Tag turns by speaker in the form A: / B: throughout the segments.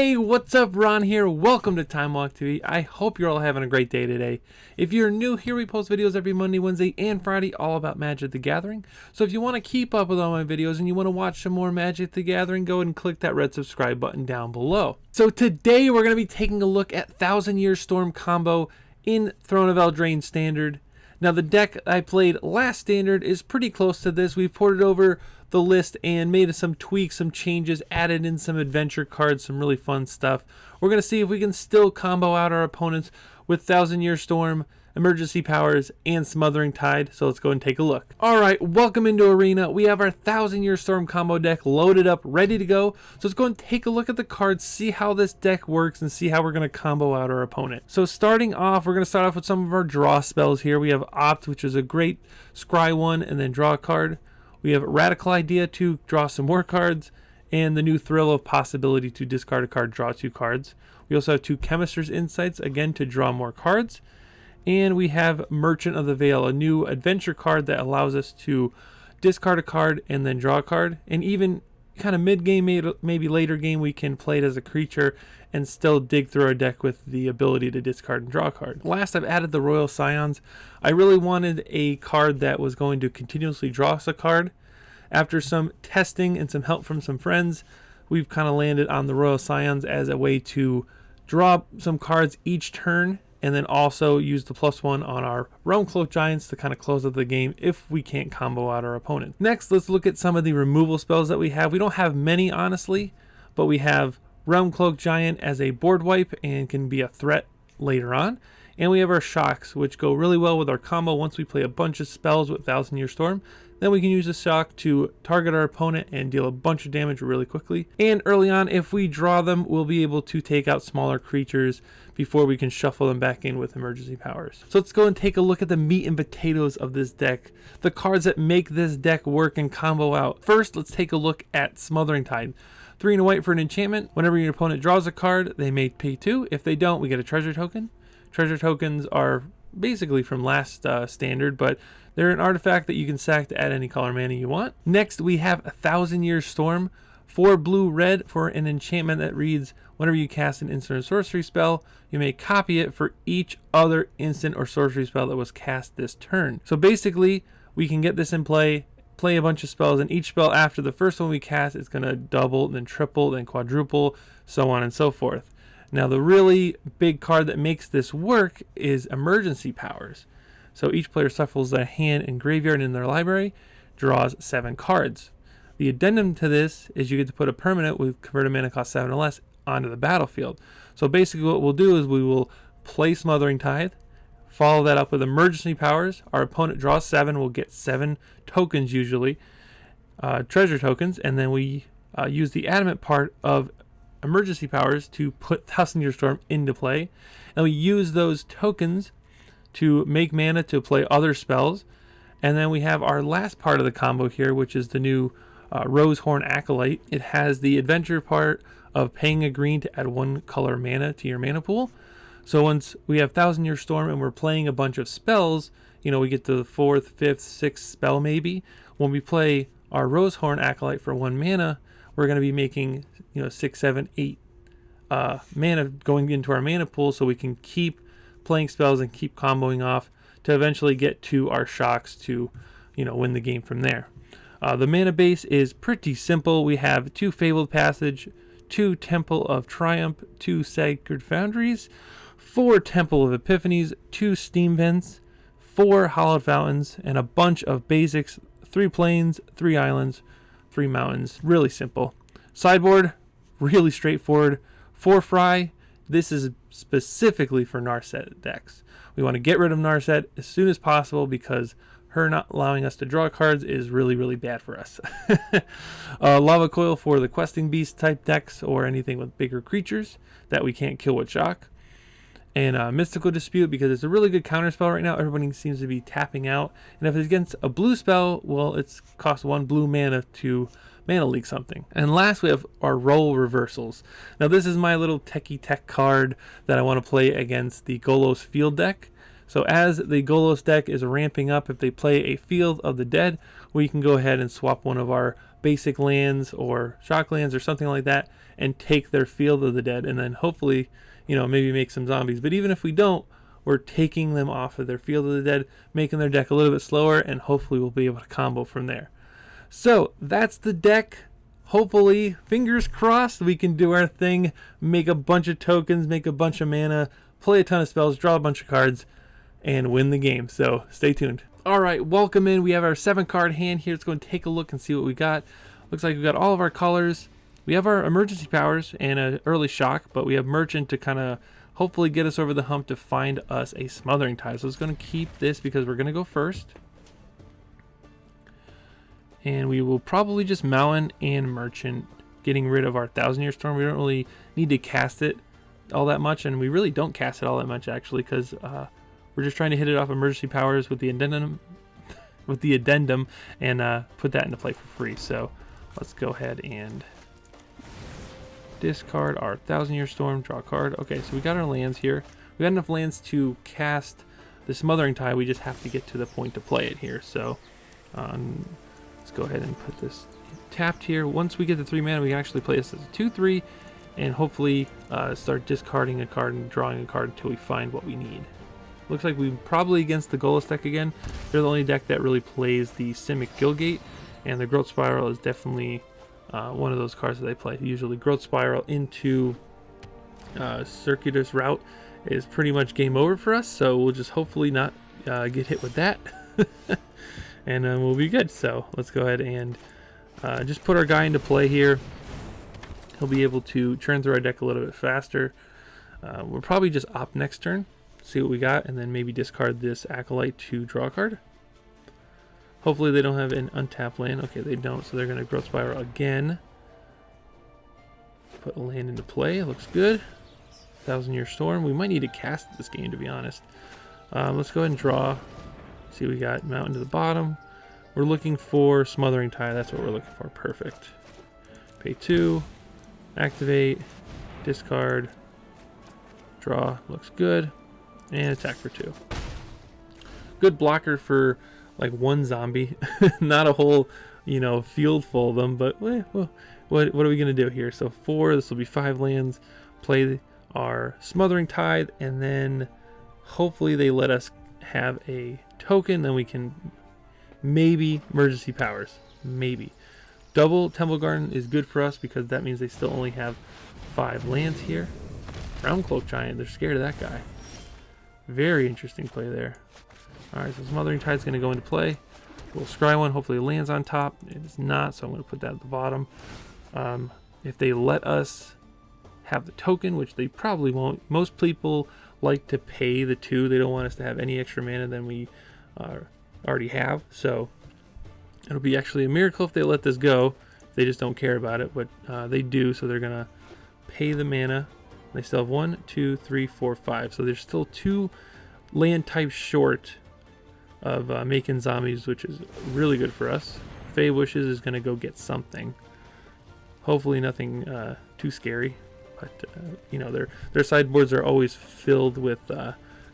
A: Hey, what's up? Ron here. Welcome to TimeWalkTV. I hope you're all having a great day today. If you're new here, we post videos every Monday, Wednesday, and Friday all about Magic the Gathering. So if you want to keep up with all my videos and you want to watch some more Magic the Gathering, go ahead and click that red subscribe button down below. So today we're going to be taking a look at Thousand Year Storm combo in Throne of Eldraine Standard. Now the deck I played last Standard is pretty close to this. We've ported over the list and made some tweaks, some changes, added in some adventure cards, some really fun stuff. We're going to see if we can still combo out our opponents with Thousand Year Storm, Emergency Powers, and Smothering Tide. So let's go and take a look. Alright, welcome into Arena. We have our Thousand Year Storm combo deck loaded up, ready to go. So let's go and take a look at the cards, see how this deck works, and see how we're going to combo out our opponent. So starting off, we're going to start off with some of our draw spells here. We have Opt, which is a great scry one and then draw a card. We have Radical Idea to draw some more cards, and the new Thrill of Possibility to discard a card, draw 2 cards. We also have 2 Chemist's Insights, again to draw more cards. And we have Merchant of the Veil, a new adventure card that allows us to discard a card and then draw a card. And even kind of mid-game, maybe later game, we can play it as a creature and still dig through our deck with the ability to discard and draw a card. Last, I've added the Royal Scions. I really wanted a card that was going to continuously draw us a card. After some testing and some help from some friends, we've kind of landed on the Royal Scions as a way to draw some cards each turn, and then also use the +1 on our Realm Cloak Giants to kind of close out the game if we can't combo out our opponent. Next, let's look at some of the removal spells that we have. We don't have many, honestly, but we have Realm Cloak Giant as a board wipe and can be a threat later on. And we have our Shocks, which go really well with our combo. Once we play a bunch of spells with Thousand Year Storm, then we can use the Shock to target our opponent and deal a bunch of damage really quickly. And early on, if we draw them, we'll be able to take out smaller creatures before we can shuffle them back in with Emergency Powers. So let's go and take a look at the meat and potatoes of this deck, the cards that make this deck work and combo out. First, let's take a look at Smothering Tide. 3 and a white for an enchantment. Whenever your opponent draws a card, they may pay 2. If they don't, we get a treasure token. Treasure tokens are basically from last Standard, but they're an artifact that you can sack to add any color mana you want. Next, we have a Thousand Year Storm. 4 blue-red for an enchantment that reads, whenever you cast an instant or sorcery spell, you may copy it for each other instant or sorcery spell that was cast this turn. So basically, we can get this in play a bunch of spells, and each spell after the first one we cast is going to double, then triple, then quadruple, so on and so forth. Now, the really big card that makes this work is Emergency Powers. So each player shuffles their hand and graveyard in their library, draws 7 cards. The addendum to this is you get to put a permanent with converted mana cost 7 or less onto the battlefield. So basically what we'll do is we will play Smothering Tide, follow that up with Emergency Powers. Our opponent draws 7, we'll get 7 tokens usually, treasure tokens, and then we use the adamant part of Emergency Powers to put Thousand Year Storm into play, and we use those tokens to make mana to play other spells. And then we have our last part of the combo here, which is the new Rosehorn Acolyte. It has the adventure part of paying a green to add 1 color mana to your mana pool. So once we have Thousand Year Storm and we're playing a bunch of spells, you know, we get to the 4th, 5th, 6th spell maybe. When we play our Rosehorn Acolyte for 1 mana, we're going to be making, 6, 7, 8 mana going into our mana pool, so we can keep playing spells and keep comboing off to eventually get to our Shocks to, win the game from there. The mana base is pretty simple. We have 2 Fabled Passage, 2 Temple of Triumph, 2 Sacred Foundries, 4 Temple of Epiphanies, 2 Steam Vents, 4 Hallowed Fountains, and a bunch of basics, 3 plains, 3 islands, 3 mountains. Really simple. Sideboard, really straightforward. 4 Fry. This is specifically for Narset decks. We want to get rid of Narset as soon as possible because her not allowing us to draw cards is really, really bad for us. Lava Coil for the Questing Beast type decks or anything with bigger creatures that we can't kill with Shock. And Mystical Dispute because it's a really good counter spell right now. Everybody seems to be tapping out. And if it's against a blue spell, well, it's cost 1 blue mana to mana leak something. And last, we have our Role Reversals. Now, this is my little techie tech card that I want to play against the Golos field deck. So as the Golos deck is ramping up, if they play a Field of the Dead, we can go ahead and swap one of our basic lands or shock lands or something like that and take their Field of the Dead, and then hopefully, you know, maybe make some zombies. But even if we don't, we're taking them off of their Field of the Dead, making their deck a little bit slower, and hopefully we'll be able to combo from there. So that's the deck. Hopefully, fingers crossed, we can do our thing, make a bunch of tokens, make a bunch of mana, play a ton of spells, draw a bunch of cards, and win the game. So stay tuned. All right, welcome in. We have our 7-card hand here. Let's go and take a look and see what we got. Looks like we got all of our colors. We have our emergency powers and an early shock, but we have merchant to kind of hopefully get us over the hump to find us a smothering tide. So it's going to keep this because we're going to go first. And we will probably just Mountain and Merchant, getting rid of our 1,000-Year Storm. We don't really need to cast it all that much, and we really don't cast it all that much, actually, because we're just trying to hit it off emergency powers with the addendum, and put that into play for free. So let's go ahead and discard our 1,000-Year Storm, draw a card. Okay, so we got our lands here. We got enough lands to cast the Smothering Tide. We just have to get to the point to play it here. So let's go ahead and put this tapped here. Once we get the 3 mana, we can actually play this as a 2/3 and hopefully start discarding a card and drawing a card until we find what we need. Looks like we're probably against the Golos deck again. They're the only deck that really plays the Simic Gilgate, and the Growth Spiral is definitely one of those cards that they play. Usually Growth Spiral into Circuitous Route is pretty much game over for us, so we'll just hopefully not get hit with that. And we'll be good. So let's go ahead and just put our guy into play here. He'll be able to churn through our deck a little bit faster. We'll probably just opt next turn, see what we got, and then maybe discard this Acolyte to draw a card. Hopefully they don't have an untapped land. Okay, they don't, so they're going to Growth Spiral again. Put a land into play. Looks good. 1,000-Year Storm. We might need to cast this game, to be honest. Let's go ahead and draw. See, we got Mountain to the bottom. We're looking for Smothering Tide. That's what we're looking for. Perfect. Pay 2. Activate. Discard. Draw. Looks good. And attack for 2. Good blocker for like 1 zombie. Not a whole, you know, field full of them. But well, what are we going to do here? So 4. This will be 5 lands. Play our Smothering Tide. And then hopefully they let us have a token, then we can maybe emergency powers, maybe. Double Temple Garden is good for us because that means they still only have 5 lands here. Realmcloak Giant, they're scared of that guy. Very interesting play there. Alright, so Smothering Tide's going to go into play. We'll scry one, hopefully it lands on top. It is not, so I'm going to put that at the bottom. If they let us have the token, which they probably won't, most people like to pay the 2. They don't want us to have any extra mana than we already have. So it'll be actually a miracle if they let this go. They just don't care about it, but they do. So they're gonna pay the mana. They still have 1, 2, 3, 4, 5. So there's still 2 land types short of making zombies, which is really good for us. Fey Wishes is gonna go get something. Hopefully nothing too scary. But you know, their sideboards are always filled with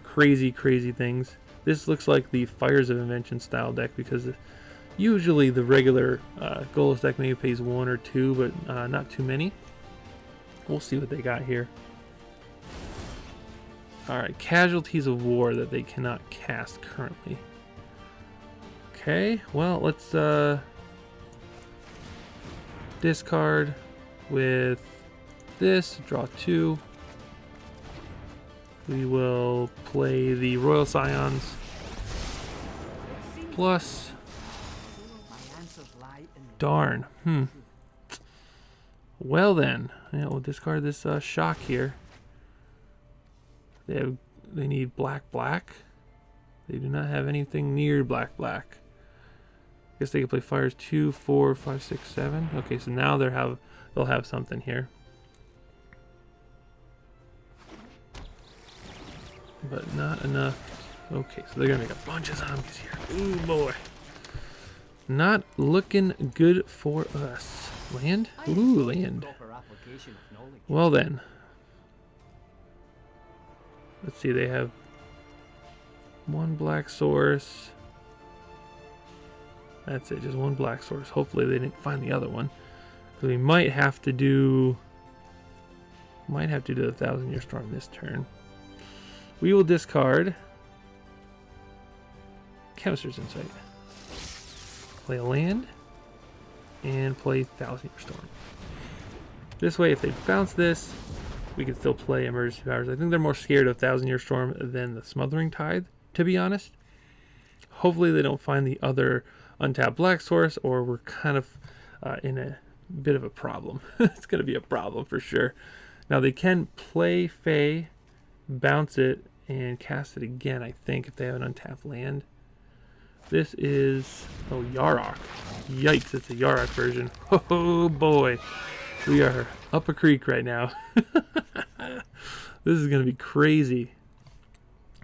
A: crazy things. This looks like the Fires of Invention style deck because usually the regular Golos deck maybe pays 1 or 2, but not too many. We'll see what they got here. Alright, Casualties of War that they cannot cast currently. Okay, well, let's discard with this, draw 2. We will play the Royal Scions plus. Darn. Well then, yeah, we'll discard this shock here. They need black. They do not have anything near black. I guess they can play fires 2, 4, 5, 6, 7. Okay, so now they'll have something here. But not enough. Okay, so they're gonna make a bunch of zombies here. Ooh boy. Not looking good for us. Land? Ooh, land. Well then. Let's see, they have 1 black source. That's it, just one black source. Hopefully they didn't find the other one. So we might have to do the 1,000-Year Storm this turn. We will discard Chemist's Insight. Play a land and play 1,000-Year Storm. This way, if they bounce this, we can still play Emergency Powers. I think they're more scared of 1,000-Year Storm than the Smothering Tithe, to be honest. Hopefully they don't find the other untapped black source, or we're kind of in a bit of a problem. It's going to be a problem for sure. Now they can play Fae, bounce it, and cast it again, I think, if they have an untapped land. This is, oh, Yarok. Yikes, it's a Yarok version. Oh boy, we are up a creek right now. This is going to be crazy.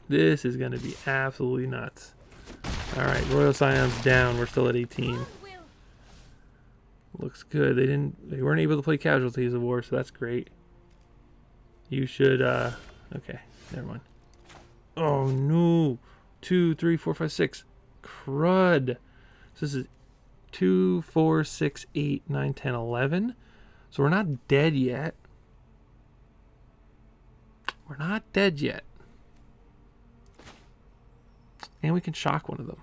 A: This is going to be absolutely nuts. Alright, Royal Scion's down. We're still at 18. Looks good. They weren't able to play Casualties of War, so that's great. You should, okay, never mind. Oh no! 2, 3, 4, 5, 6. Crud! So this is 2, 4, 6, 8, 9, 10, 11. So we're not dead yet. We're not dead yet. And we can shock one of them.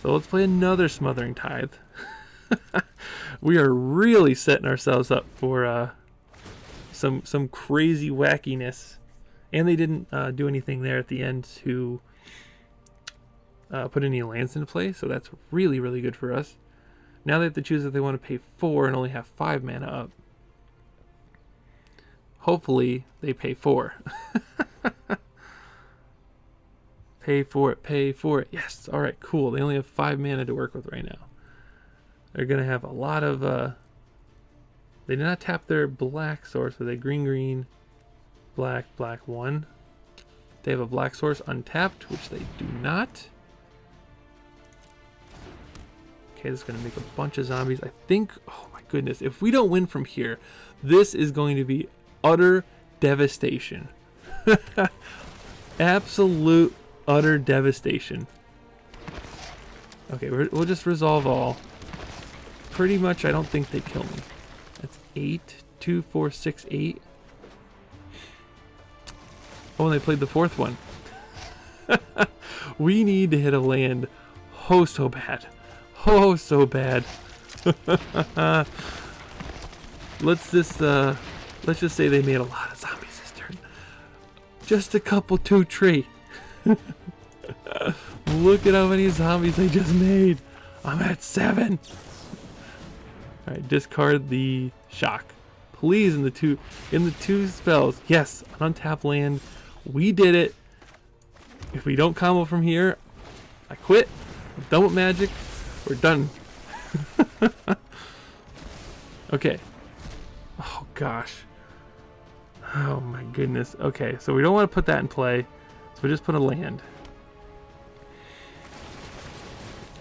A: So let's play another Smothering Tithe. We are really setting ourselves up for some crazy wackiness. And they didn't do anything there at the end to put any lands into play, so that's really, really good for us. Now they have to choose if they want to pay 4 and only have 5 mana up. Hopefully they pay 4. Pay for it, pay for it. Yes, alright, cool. They only have 5 mana to work with right now. They're going to have a lot of... they did not tap their black source, so they green, black, 1. They have a black source untapped, which they do not. Okay, this is going to make a bunch of zombies. I think, oh my goodness, if we don't win from here, this is going to be utter devastation. Absolute utter devastation. Okay, we'll just resolve all. Pretty much, I don't think they kill me. That's 8, 2, 4, 6, 8. Oh, and they played the 4th one. We need to hit a land. Oh, so bad. Oh, so bad. Let's just say they made a lot of zombies this turn. Just a couple, 2, 3. Look at how many zombies they just made. I'm at 7. Alright, discard the shock. Please, in the two spells. Yes, an untapped land. We did it. If we don't combo from here, I quit. I'm done with Magic. We're done. Okay. Oh gosh. Oh my goodness. Okay, so we don't want to put that in play. So we just put a land.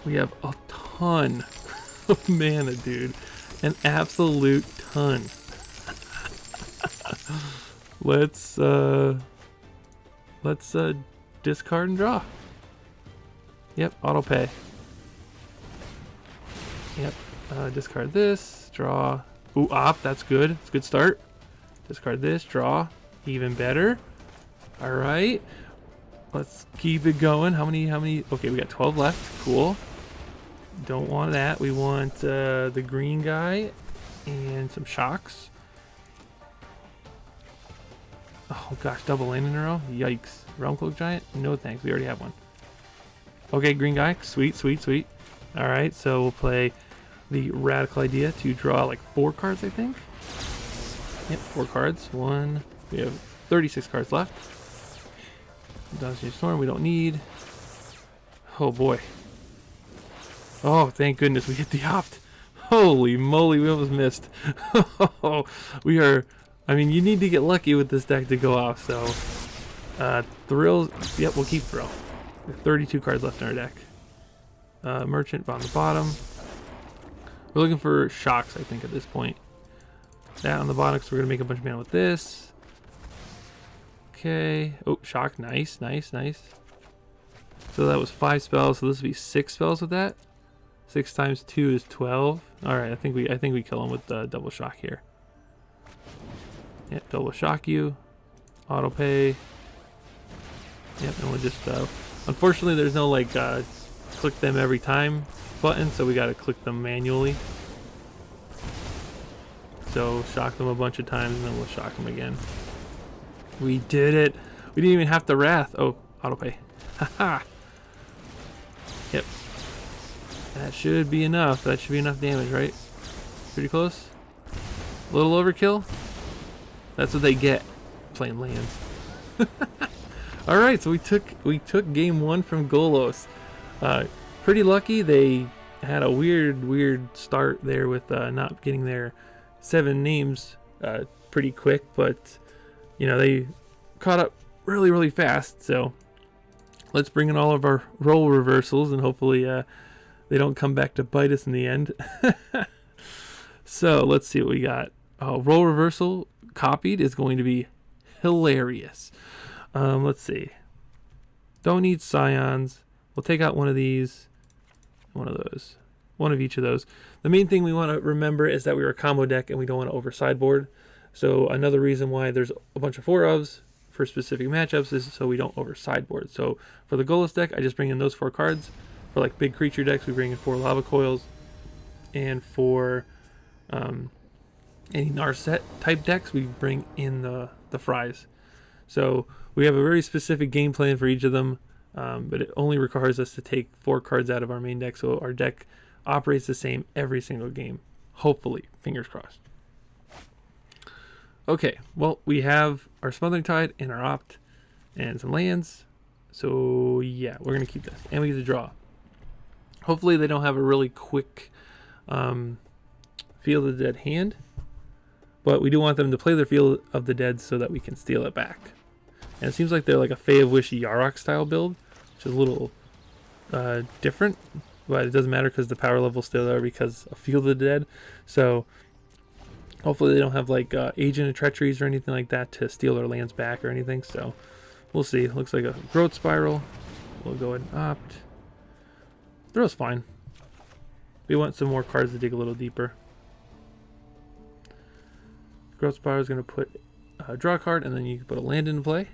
A: We have a ton of mana, dude. An absolute ton. Let's discard and draw. Yep, auto pay. Yep, discard this, draw. Ooh, op, that's good. It's a good start. Discard this, draw. Even better. Alright. Let's keep it going. How many? Okay, we got 12 left. Cool. Don't want that. We want the green guy and some shocks. Oh gosh, double land in a row? Yikes. Realm Cloak Giant? No thanks, we already have one. Okay, green guy. Sweet, sweet, sweet. Alright, so we'll play the radical idea to draw like 4 cards, I think. Yep, 4 cards. We have 36 cards left. Dynasty Storm we don't need. Oh boy. Oh, thank goodness we hit the opt. Holy moly, we almost missed. We are... I mean, you need to get lucky with this deck to go off, so... Thrills... Yep, we'll keep Thrill. We have 32 cards left in our deck. Merchant on the bottom. We're looking for shocks, I think, at this point. That on the bottom, because we're going to make a bunch of mana with this. Okay. Oh, shock. Nice, nice, nice. So that was 5 spells, so this would be 6 spells with that. 6 times 2 is 12. All right, I think we kill him with the double shock here. Yep, double shock you. Auto pay. Yep, and we'll just unfortunately there's no like click them every time button, so we got to click them manually. So shock them a bunch of times and then we'll shock them again. We did it. We didn't even have to wrath. Oh, auto pay. Haha. Yep. That should be enough. That should be enough damage, right? Pretty close. A little overkill. That's what they get playing lands. All right, so we took game 1 from Golos. Pretty lucky. They had a weird start there with not getting their 7 names pretty quick, but you know, they caught up really fast. So let's bring in all of our role reversals and hopefully they don't come back to bite us in the end. So let's see what we got. Role reversal copied is going to be hilarious. Let's see. Don't need scions. We'll take out one of these, one of those, one of each of those. The main thing we want to remember is that we are a combo deck and we don't want to over sideboard. So another reason why there's a bunch of 4-ofs for specific matchups is so we don't over sideboard. So for the Golos deck, I just bring in those 4 cards. For like big creature decks, we bring in 4 lava coils. And for any Narset type decks, we bring in the fries. So we have a very specific game plan for each of them, but it only requires us to take 4 cards out of our main deck, so our deck operates the same every single game. Hopefully, fingers crossed. Okay, well, we have our Smothering Tide and our Opt and some lands. So yeah, we're gonna keep this, and we get to draw. Hopefully they don't have a really quick Field of the Dead hand, but we do want them to play their Field of the Dead so that we can steal it back. And it seems like they're like a Fae of Wish Yarok style build, which is a little different, but it doesn't matter because the power level's still there because of Field of the Dead. So hopefully they don't have like Agent of Treacheries or anything like that to steal their lands back or anything. So we'll see. It looks like a Growth Spiral. We'll go ahead and opt. Throw's fine. We want some more cards to dig a little deeper. Growth Spiral is going to put a draw card, and then you can put a land into play.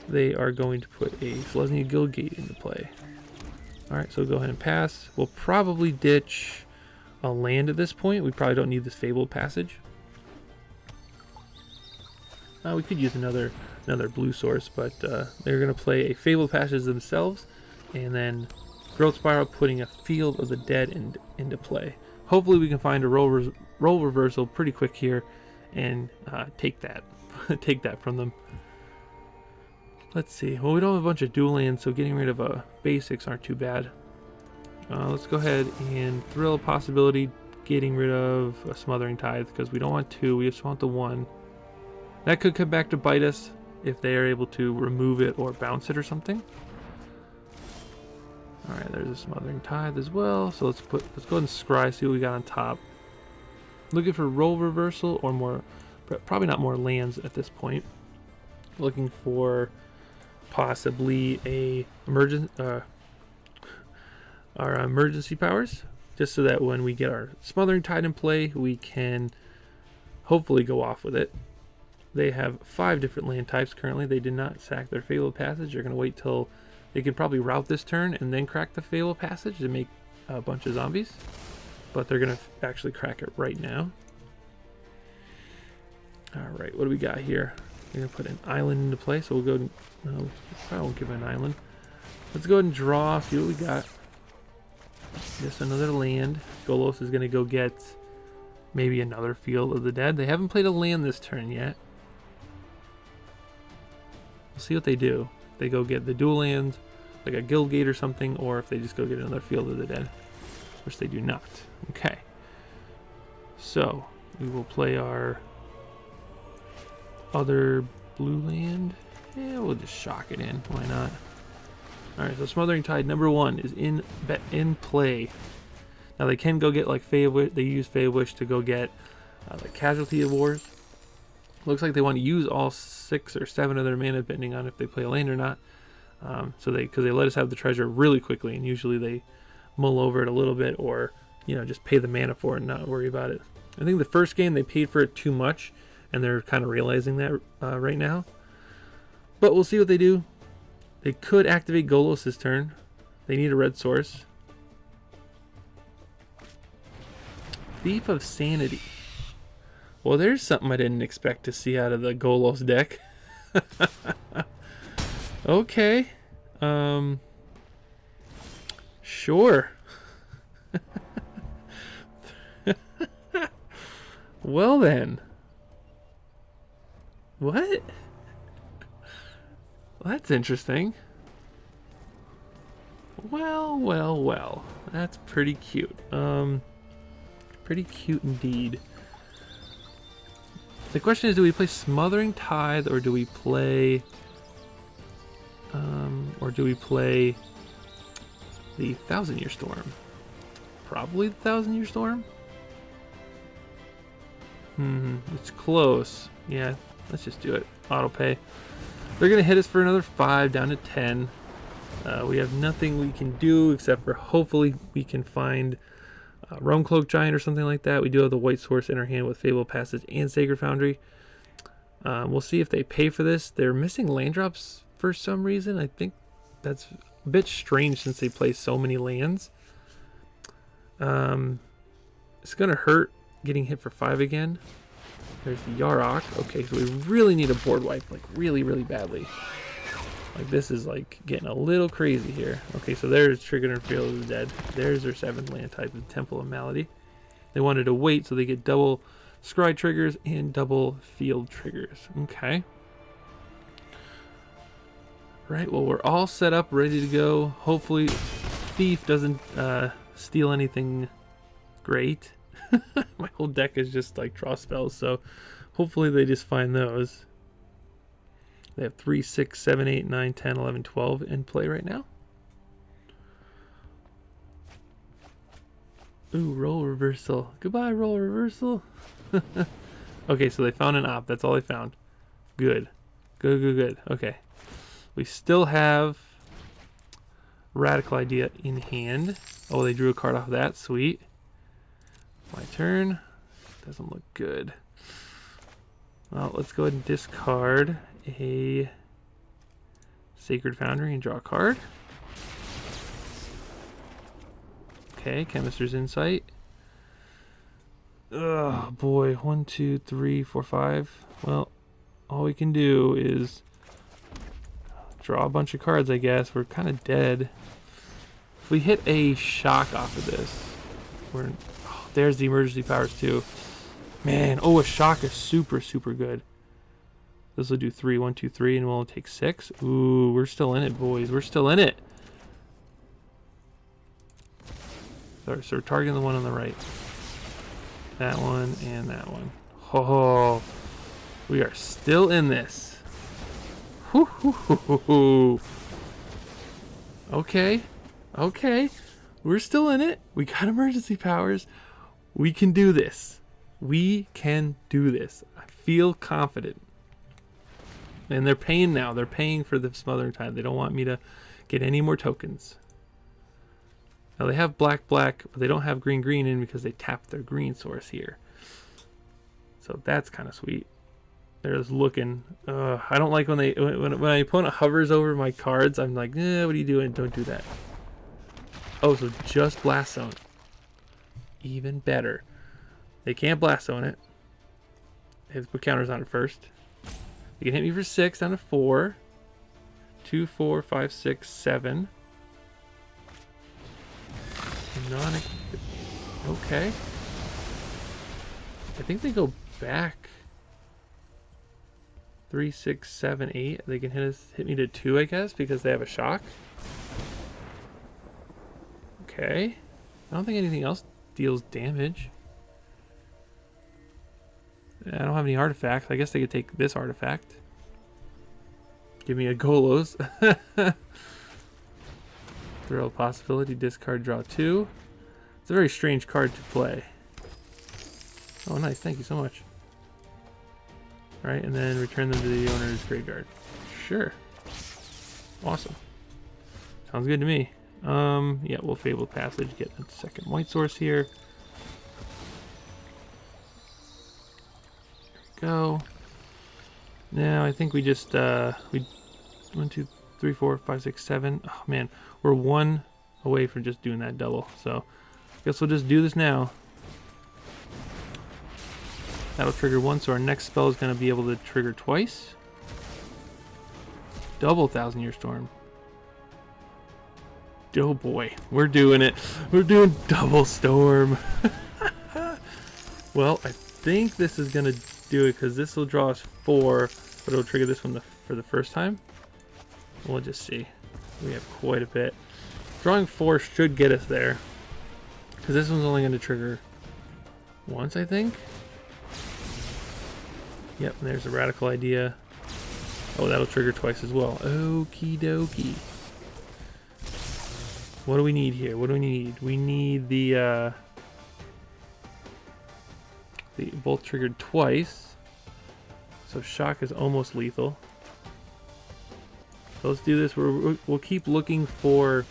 A: They are going to put a Selesnya Guildgate into play. Alright, so go ahead and pass. We'll probably ditch a land at this point. We probably don't need this Fabled Passage. We could use another blue source, but they're going to play a Fabled Passage themselves, and then Growth Spiral putting a Field of the Dead into play. Hopefully we can find a role reversal pretty quick here and take that take that from them. Let's see. Well, we don't have a bunch of dual lands, so getting rid of basics aren't too bad. Let's go ahead and thrill a possibility getting rid of a Smothering Tithe because we don't want 2, we just want the 1. That could come back to bite us if they are able to remove it or bounce it or something. Alright, there's a Smothering Tithe as well. So let's go ahead and scry, see what we got on top. Looking for role reversal or more, probably not more lands at this point. Looking for possibly our emergency powers, just so that when we get our Smothering Tide in play, we can hopefully go off with it. They have 5 different land types currently. They did not sack their Fabled Passage. They're going to wait till they can probably route this turn and then crack the Fabled Passage to make a bunch of zombies. But they're going to actually crack it right now. Alright, what do we got here? We're going to put an island into play, so we'll go to... No, I won't give it an island. Let's go ahead and draw, see what we got. Just another land. Golos is going to go get maybe another Field of the Dead. They haven't played a land this turn yet. We'll see what they do. If they go get the dual land, like a Guildgate or something, or if they just go get another Field of the Dead, which they do not. Okay. So, we will play our other blue land. Yeah, we'll just shock it in. Why not? Alright, so Smothering Tide number 1 is in play. Now they can go get like Fae of Wish. They use Fae of Wish to go get like Casualty of Wars. Looks like they want to use all 6 or 7 of their mana depending on if they play a land or not. Because they let us have the treasure really quickly, and usually they mull over it a little bit, or just pay the mana for it and not worry about it. I think the first game they paid for it too much, and they're kind of realizing that right now. But we'll see what they do. They could activate Golos this turn. They need a red source. Thief of Sanity. Well, there's something I didn't expect to see out of the Golos deck. Okay. Sure. Well then. What? Well, that's interesting. Well, well, well. That's pretty cute. Pretty cute indeed. The question is, do we play Smothering Tithe, or do we play the Thousand Year Storm? Probably the Thousand Year Storm. It's close. Yeah, let's just do it. Auto pay. They're gonna hit us for another 5 down to 10. We have nothing we can do except for hopefully we can find Realm Cloak Giant or something like that. We do have the white source in our hand with Fable Passage and Sacred Foundry. We'll see if they pay for this. They're missing land drops for some reason. I think that's a bit strange since they play so many lands. It's gonna hurt getting hit for 5 again. There's the Yarok. Okay, so we really need a board wipe, like really, really badly. Like this is like getting a little crazy here. Okay, so there's Triggered and Field of the Dead. There's their 7th land type, the Temple of Malady. They wanted to wait so they get double scry triggers and double field triggers. Okay. Right, well, we're all set up, ready to go. Hopefully Thief doesn't steal anything great. My whole deck is just like draw spells, so hopefully they just find those. They have 3, 6, 7, 8, 9, 10, 11, 12 in play right now. Ooh, roll reversal. Goodbye, roll reversal. Okay, so they found an op. That's all they found. Good. Good, good, good. Okay. We still have Radical Idea in hand. Oh, they drew a card off of that. Sweet. My turn. Doesn't look good. Well, let's go ahead and discard a Sacred Foundry and draw a card. Okay, Chemister's Insight. Oh boy, 1, 2, 3, 4, 5. Well, all we can do is draw a bunch of cards, I guess. We're kind of dead. If we hit a shock off of this, we're... Oh, there's the emergency powers too. Man, oh, a shock is super, super good. This will do 3, 1, 2, 3, and we'll take 6. Ooh, we're still in it, boys. We're still in it. So we're targeting the one on the right. That one and that one. Oh, we are still in this. Okay. Okay. We're still in it. We got emergency powers. We can do this. We can do this. I feel confident. And they're paying now. They're paying for the Smothering Tithe. They don't want me to get any more tokens. Now they have black, black, but they don't have green, green in because they tapped their green source here. So that's kind of sweet. They're just looking. I don't like when they when my opponent hovers over my cards. I'm like, what are you doing? Don't do that. Oh, so just Blast Zone. Even better. They can't Blast Zone it. They have to put counters on it first. They can hit me for 6 down to 4. 2, 4, 5, 6, 7. Okay. I think they go back 3, 6, 7, 8. They can hit me to 2, I guess, because they have a shock. Okay. I don't think anything else deals damage. I don't have any artifacts. I guess they could take this artifact. Give me a Golos. Throw a possibility. Discard, draw 2. It's a very strange card to play. Oh, nice. Thank you so much. Alright, and then return them to the owner's graveyard. Sure. Awesome. Sounds good to me. Yeah, we'll Fabled Passage, get a second white source here. There we go. Now I think we just we 1, 2, 3, 4, 5, 6, 7. Oh man, we're 1 away from just doing that double. So I guess we'll just do this now. That'll trigger 1, so our next spell is going to be able to trigger twice. Double Thousand Year Storm. Oh boy, we're doing it. We're doing double storm. Well, I think this is going to do it because this will draw us 4, but it'll trigger this one for the first time. We'll just see. We have quite a bit. Drawing 4 should get us there because this one's only going to trigger once, I think. Yep, and there's a Radical Idea. Oh, that'll trigger twice as well. Okie dokie. What do we need here? What do we need? We need the both triggered twice. So shock is almost lethal. So let's do this. We'll keep looking for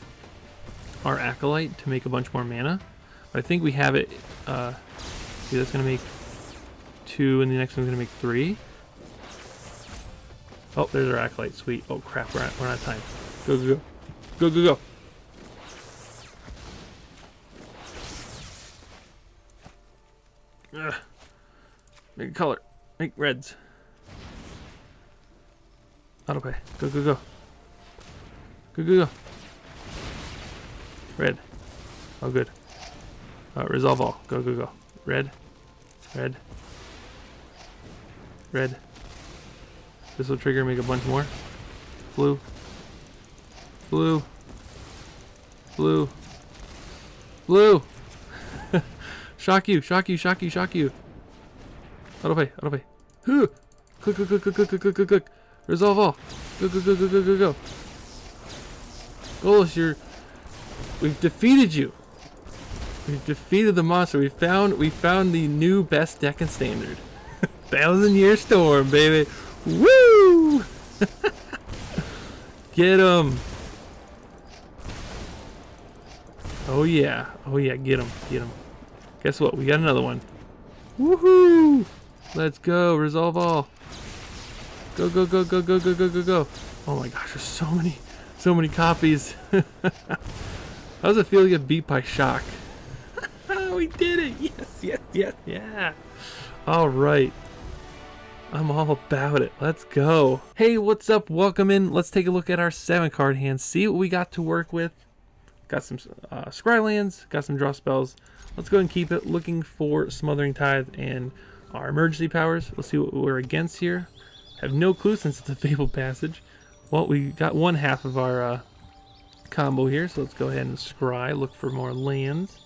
A: our Acolyte to make a bunch more mana. But I think we have it. See, that's going to make 2, and the next one's going to make 3. Oh, there's our Acolyte. Sweet. Oh, crap. We're out of time. Go, go, go. Go, go, go. Ugh. Make a color. Make reds. Autoplay. Go, go, go. Go, go, go. Red. Oh, good. Resolve all. Go, go, go. Red. Red. Red. This will trigger, make a bunch more. Blue. Blue. Blue. Blue. Shock you, shock you, shock you, shock you. Autopay, autopay. Click, click, click, click, click, click, click, click, click. Resolve all. Go, go, go, go, go, go, go. Golos, we've defeated you. We've defeated the monster. We found the new best deck in Standard. 1,000 Year Storm, baby. Woo! Get him. Oh yeah. Oh yeah, get him. Get him. Guess what? We got another one. Woohoo! Let's go. Resolve all. Go, go, go, go, go, go, go, go, go. Oh my gosh, there's so many copies. How does it feel to get beat by shock? We did it. Yes, yes, yes, yeah. All right. I'm all about it. Let's go. Hey, what's up? Welcome in. Let's take a look at our 7-card hand. See what we got to work with. Got some scry lands. Got some draw spells. Let's go ahead and keep it. Looking for Smothering Tithe and our emergency powers. Let's see what we're against here. Have no clue since it's a Fabled Passage. Well, we got one half of our combo here, so let's go ahead and scry. Look for more lands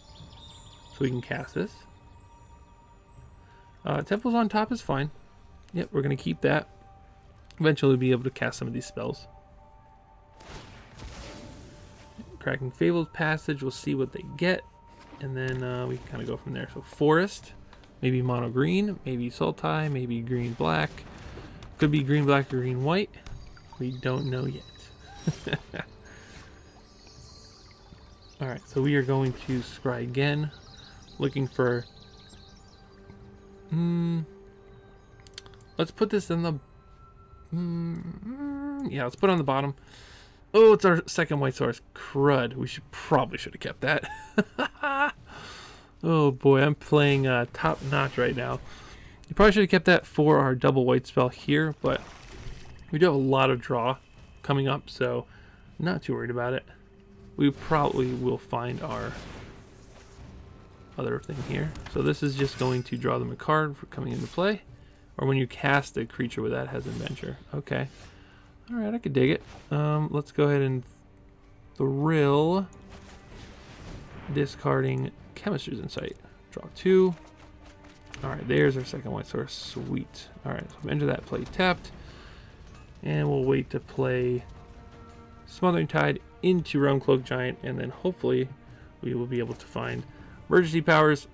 A: so we can cast this. Temples on top is fine. Yep, we're going to keep that. Eventually we'll be able to cast some of these spells. Cracking Fabled Passage, we'll see what they get. And then we can kind of go from there. So Forest, maybe mono green, maybe Sultai, maybe green black. Could be green black or green white. We don't know yet. Alright, so we are going to scry again. Looking for... let's put this in the... yeah, let's put it on the bottom. Oh, it's our second white source. Crud. We probably should have kept that. Oh boy, I'm playing top notch right now. You probably should have kept that for our double white spell here, but we do have a lot of draw coming up, so I'm not too worried about it. We probably will find our other thing here. So this is just going to draw them a card for coming into play, or when you cast a creature with that has adventure. Okay. Alright, I could dig it. Let's go ahead and thrill, discarding Chemistry's Insight. Draw 2. Alright, there's our second white source. Sweet. Alright, so enter that, play tapped. And we'll wait to play Smothering Tide into Realm Cloak Giant, and then hopefully we will be able to find emergency powers,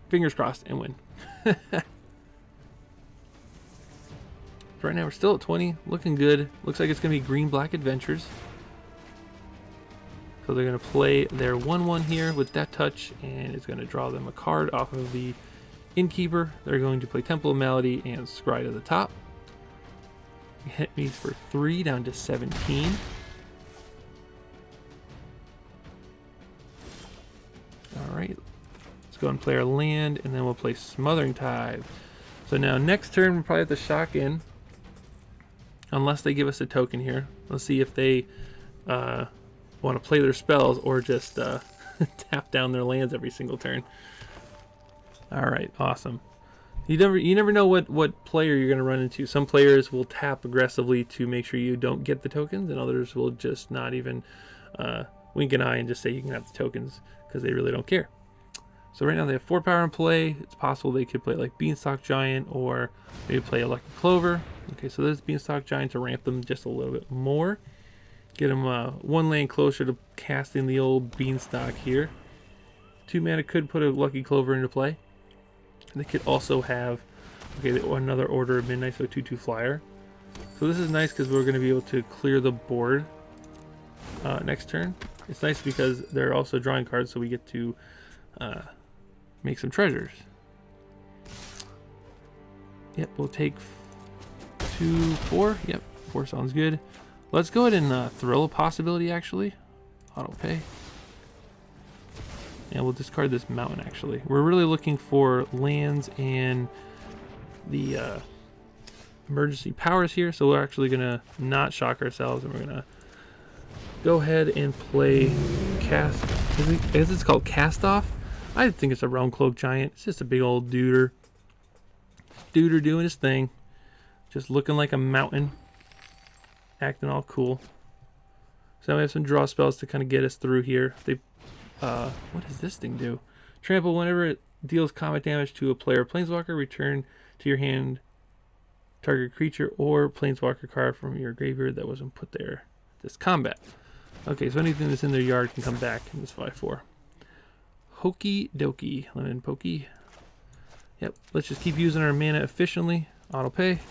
A: fingers crossed, and win. Right now we're still at 20, looking good. Looks like it's going to be green-black adventures. So So they're going to play their 1/1 here with that touch, and it's going to draw them a card off of the Innkeeper. They're going to play Temple of Malady and Scry to the top. Hit me for 3 down to 17. Alright, let's go and play our land, and then we'll play Smothering Tithe. So now next turn we'll probably have to shock in, unless they give us a token here. Let's see if they want to play their spells or just tap down their lands every single turn. Alright, awesome. You never know what player you're going to run into. Some players will tap aggressively to make sure you don't get the tokens, and others will just not even wink an eye and just say you can have the tokens because they really don't care. So right now they have 4 power in play. It's possible they could play like Beanstalk Giant or maybe play a Lucky Clover. Okay, so there's Beanstalk Giant to ramp them just a little bit more. Get them 1 lane closer to casting the old Beanstalk here. 2 mana could put a Lucky Clover into play. They could also have, okay, another Order of Midnight, so a 2/2 flyer. So this is nice because we're going to be able to clear the board next turn. It's nice because they're also drawing cards, so we get to make some treasures. Yep, we'll take 2, 4. Yep, 4 sounds good. Let's go ahead and throw a possibility, actually. Auto pay. And we'll discard this mountain, actually. We're really looking for lands and the emergency powers here, so we're actually going to not shock ourselves, and we're going to go ahead and play Cast. Is this called Cast Off? I think it's a Realm Cloak Giant. It's just a big old duder. Duder doing his thing. Just looking like a mountain. Acting all cool. So we have some draw spells to kind of get us through here. They what does this thing do? Trample. Whenever it deals combat damage to a player or planeswalker, return to your hand target creature or planeswalker card from your graveyard that wasn't put there this combat. Okay, so anything that's in their yard can come back in this 5/4. Hokey dokey. Lemon pokey. Yep, let's just keep using our mana efficiently. Auto pay.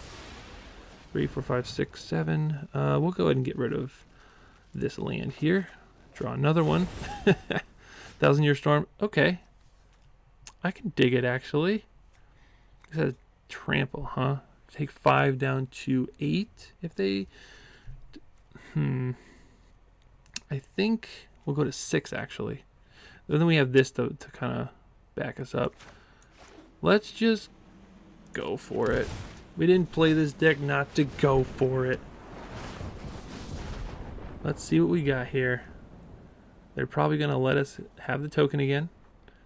A: 3, 4, 5, 6, 7. We'll go ahead and get rid of this land here. Draw another one. 1,000-Year Storm. Okay. I can dig it, actually. This has trample, huh? Take 5 down to 8 if they... I think we'll go to 6, actually. And then we have this to kind of back us up. Let's just go for it. We didn't play this deck not to go for it. Let's see what we got here. They're probably going to let us have the token again.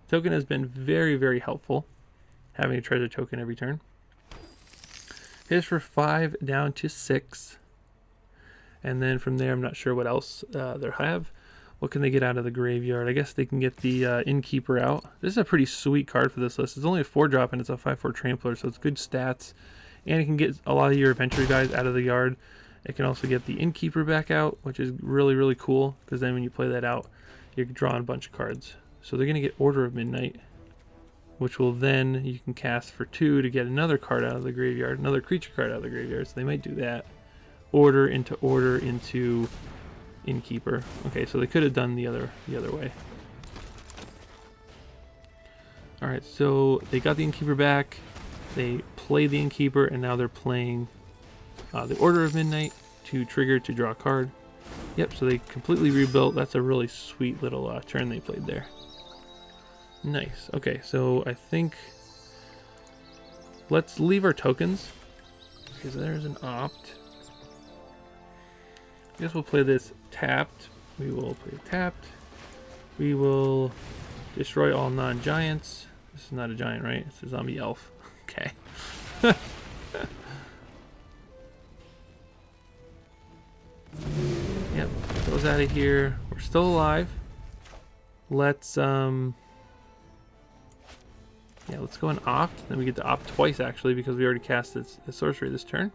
A: Token has been very, very helpful. Having a treasure token every turn. Here's for 5 down to 6. And then from there, I'm not sure what else they'll have. What can they get out of the graveyard? I guess they can get the Innkeeper out. This is a pretty sweet card for this list. It's only a 4-drop and it's a 5/4 Trampler, so it's good stats. And it can get a lot of your adventure guys out of the yard. It can also get the Innkeeper back out, which is really, really cool, because then when you play that out, you're drawing a bunch of cards. So they're going to get Order of Midnight, which will then, you can cast for 2 to get another card out of the graveyard, another creature card out of the graveyard, so they might do that. Order into Innkeeper. Okay, so they could have done the other way. Alright, so they got the Innkeeper back, they play the Innkeeper, and now they're playing the Order of Midnight to trigger to draw a card. Yep, so they completely rebuilt. That's a really sweet little turn they played there. Nice. Okay, so I think let's leave our tokens. Okay, so there's an opt. I guess we'll play this tapped. We will play tapped. We will destroy all non-giants. This is not a giant, right? It's a zombie elf. Okay. Yep, goes out of here. We're still alive. Let's let's go and opt. Then we get to opt twice, actually, because we already cast a sorcery this turn.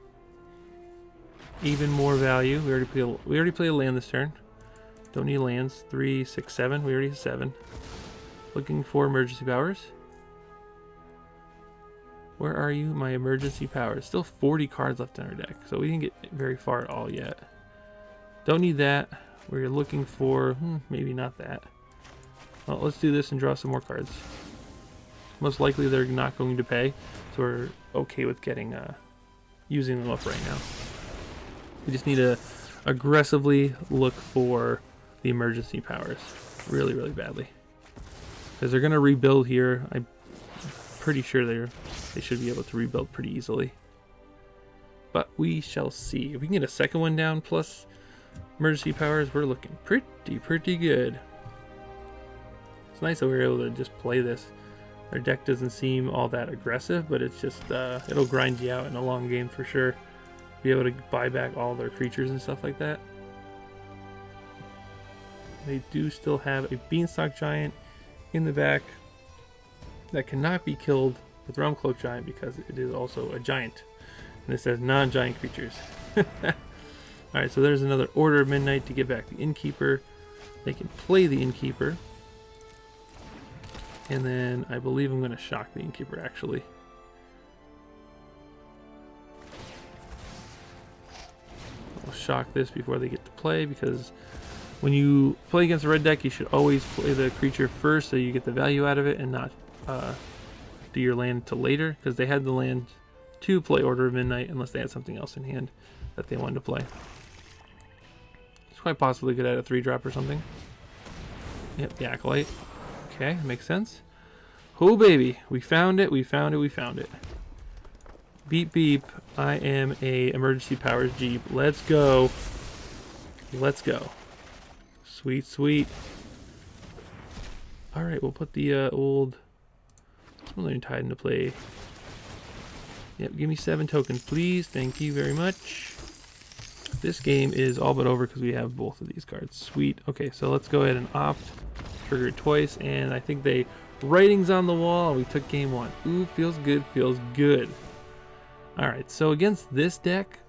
A: Even more value. We already play a land this turn. Don't need lands. 3, 6, 7. We already have 7. Looking for emergency powers. Where are you? My emergency powers. Still 40 cards left in our deck, so we didn't get very far at all yet. Don't need that. We're looking for, maybe not that. Well, let's do this and draw some more cards. Most likely they're not going to pay, so we're okay with getting using them up right now. We just need to aggressively look for the emergency powers really, really badly. Because they're going to rebuild here. I'm pretty sure they should be able to rebuild pretty easily. But we shall see. If we can get a second one down plus emergency powers, we're looking pretty good. It's nice that we were able to just play this. Their deck doesn't seem all that aggressive, but it's just, it'll grind you out in a long game for sure. Be able to buy back all their creatures and stuff like that. They do still have a Beanstalk Giant in the back that cannot be killed with Realm Cloak Giant because it is also a giant. And this says non-giant creatures. Alright, so there's another Order of Midnight to get back the Innkeeper. They can play the Innkeeper. And then I believe I'm going to shock the Innkeeper actually. I'll shock this before they get to play, because when you play against a red deck, you should always play the creature first so you get the value out of it and not do your land till later, because they had the land to play Order of Midnight unless they had something else in hand that they wanted to play. It's quite possible they could add a 3-drop or something. Yep, the Acolyte. Okay, makes sense. Oh baby, we found it, we found it, we found it. Beep beep, I am a emergency powers Jeep. Let's go. Let's go. Sweet, sweet. Alright, we'll put the old Smothering Tide into play. Yep, give me 7 tokens, please. Thank you very much. This game is all but over because we have both of these cards. Sweet. Okay, so let's go ahead and opt. Trigger it twice, and I think they writing's on the wall. We took game 1. Ooh, feels good, feels good. Alright, so against this deck,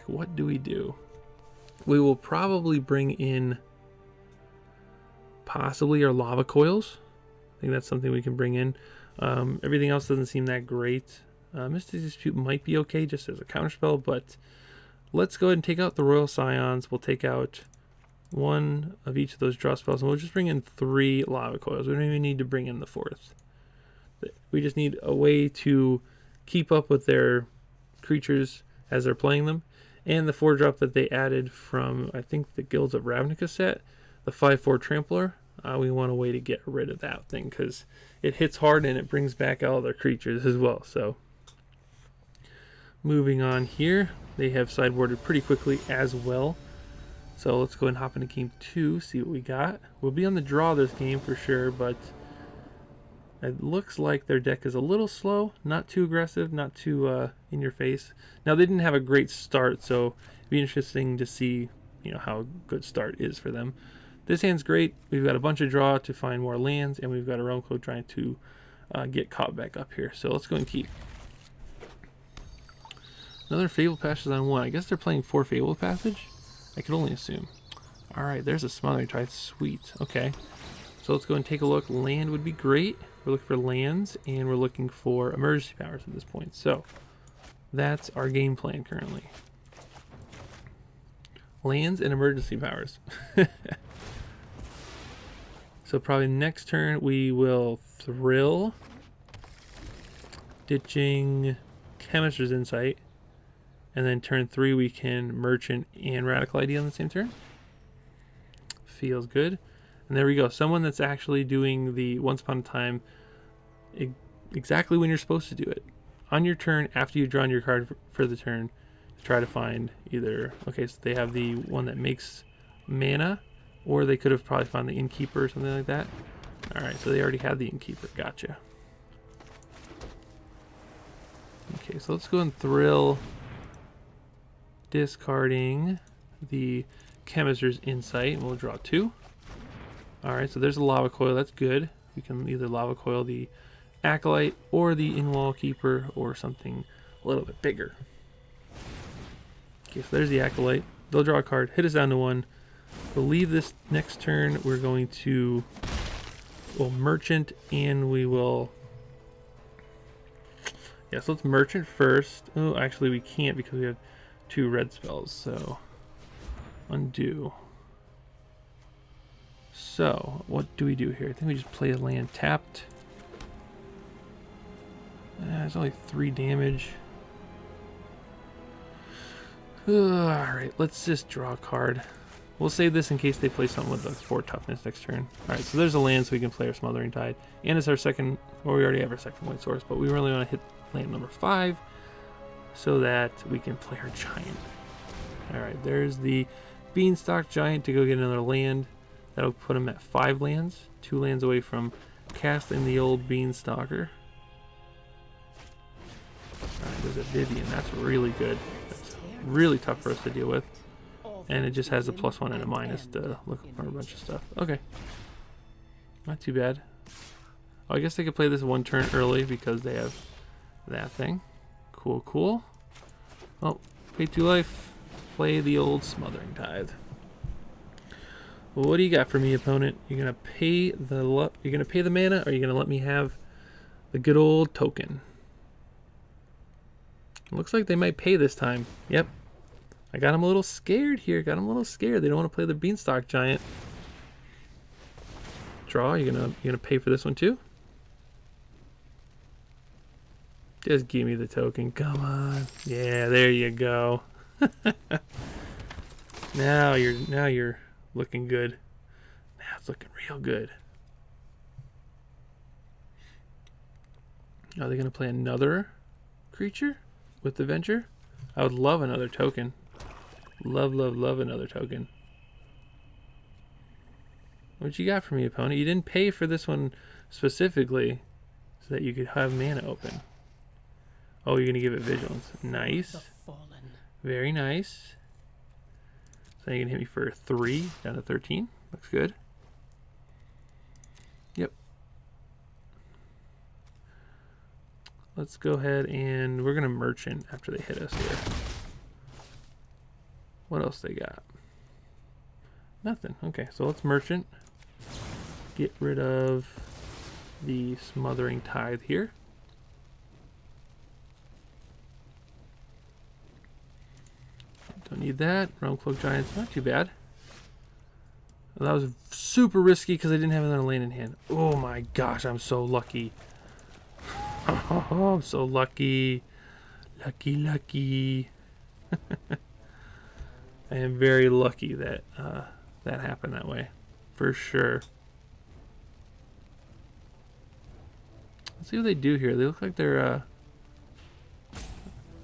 A: what do we do? We will probably bring in possibly our Lava Coils. I think that's something we can bring in. Everything else doesn't seem that great. Mystic Dispute might be okay just as a counterspell, but let's go ahead and take out the Royal Scions. We'll take out one of each of those draw spells, and we'll just bring in 3 Lava Coils. We don't even need to bring in the 4th. We just need a way to keep up with their creatures as they're playing them. And the 4-drop that they added from, I think, the Guilds of Ravnica set, the 5/4 Trampler. We want a way to get rid of that thing because it hits hard and it brings back all their creatures as well. So, moving on here, they have sideboarded pretty quickly as well. So let's go and hop into game 2, see what we got. We'll be on the draw this game for sure, but it looks like their deck is a little slow, not too aggressive, not too in your face. Now they didn't have a great start, so it'd be interesting to see, how a good start is for them. This hand's great. We've got a bunch of draw to find more lands, and we've got a Realm Cloak trying to get caught back up here. So let's go and keep. Another Fable Passage on 1. I guess they're playing 4 Fable Passage. I could only assume. All right, there's a Smothering Tide. Sweet. Okay. So let's go and take a look. Land would be great. We're looking for lands, and we're looking for emergency powers at this point. So that's our game plan currently. Lands and emergency powers. So probably next turn we will Thrill, ditching Chemist's Insight, and then turn 3 we can Merchant and Radical ID on the same turn. Feels good. And there we go. Someone that's actually doing the Once Upon a Time exactly when you're supposed to do it. On your turn, after you've drawn your card for the turn, try to find either... Okay, so they have the one that makes mana, or they could have probably found the Innkeeper or something like that. Alright, so they already had the Innkeeper. Gotcha. Okay, so let's go and Thrill, discarding the Chemist's Insight, and we'll draw 2. Alright, so there's a Lava Coil. That's good. We can either Lava Coil the Acolyte or the In-Wall Keeper or something a little bit bigger. Okay, so there's the Acolyte. They'll draw a card, hit us down to 1. We'll leave this next turn. We're going to... We'll Merchant, and we will... Yeah, so let's Merchant first. Oh, actually we can't because we have 2 red spells, so... Undo. So, what do we do here? I think we just play a land tapped. It's only 3 damage. Alright, let's just draw a card. We'll save this in case they play something with a 4 toughness next turn. Alright, so there's a land so we can play our Smothering Tide. And it's our second, well, we already have our second white source, but we really want to hit land number 5 so that we can play our Giant. Alright, there's the Beanstalk Giant to go get another land. That'll put him at 5 lands. 2 lands away from casting the old Beanstalker. Alright, there's a Vivian. That's really good. That's really tough for us to deal with. And it just has a +1 and a minus to look for a bunch of stuff. Okay. Not too bad. Oh, I guess they could play this 1 turn early because they have that thing. Cool, cool. Oh, pay 2 life. Play the old Smothering Tithe. Well, what do you got for me, opponent? You're gonna pay the mana, or you're gonna let me have the good old token? Looks like they might pay this time. Yep. I got them a little scared here. Got them a little scared. They don't want to play the Beanstalk Giant. Draw. You're gonna pay for this one too? Just give me the token. Come on. Yeah, there you go. Now you're looking good. Now it's looking real good. Are they gonna play another creature with the Venture? I would love another token. Love, love, love another token. What you got for me, opponent? You didn't pay for this one specifically so that you could have mana open. Oh, you're going to give it Vigilance. Nice. Very nice. So you're going to hit me for 3 down to 13. Looks good. Yep. Let's go ahead and we're going to Merchant after they hit us here. What else they got? Nothing. Okay, so let's Merchant. Get rid of the Smothering Tithe here. Don't need that. Realm Cloak Giant's not too bad. Well, that was super risky because I didn't have another land in hand. Oh my gosh, I'm so lucky. Oh, I'm so lucky. Lucky, lucky. I am very lucky that that happened that way, for sure. Let's see what they do here. They look like they're, I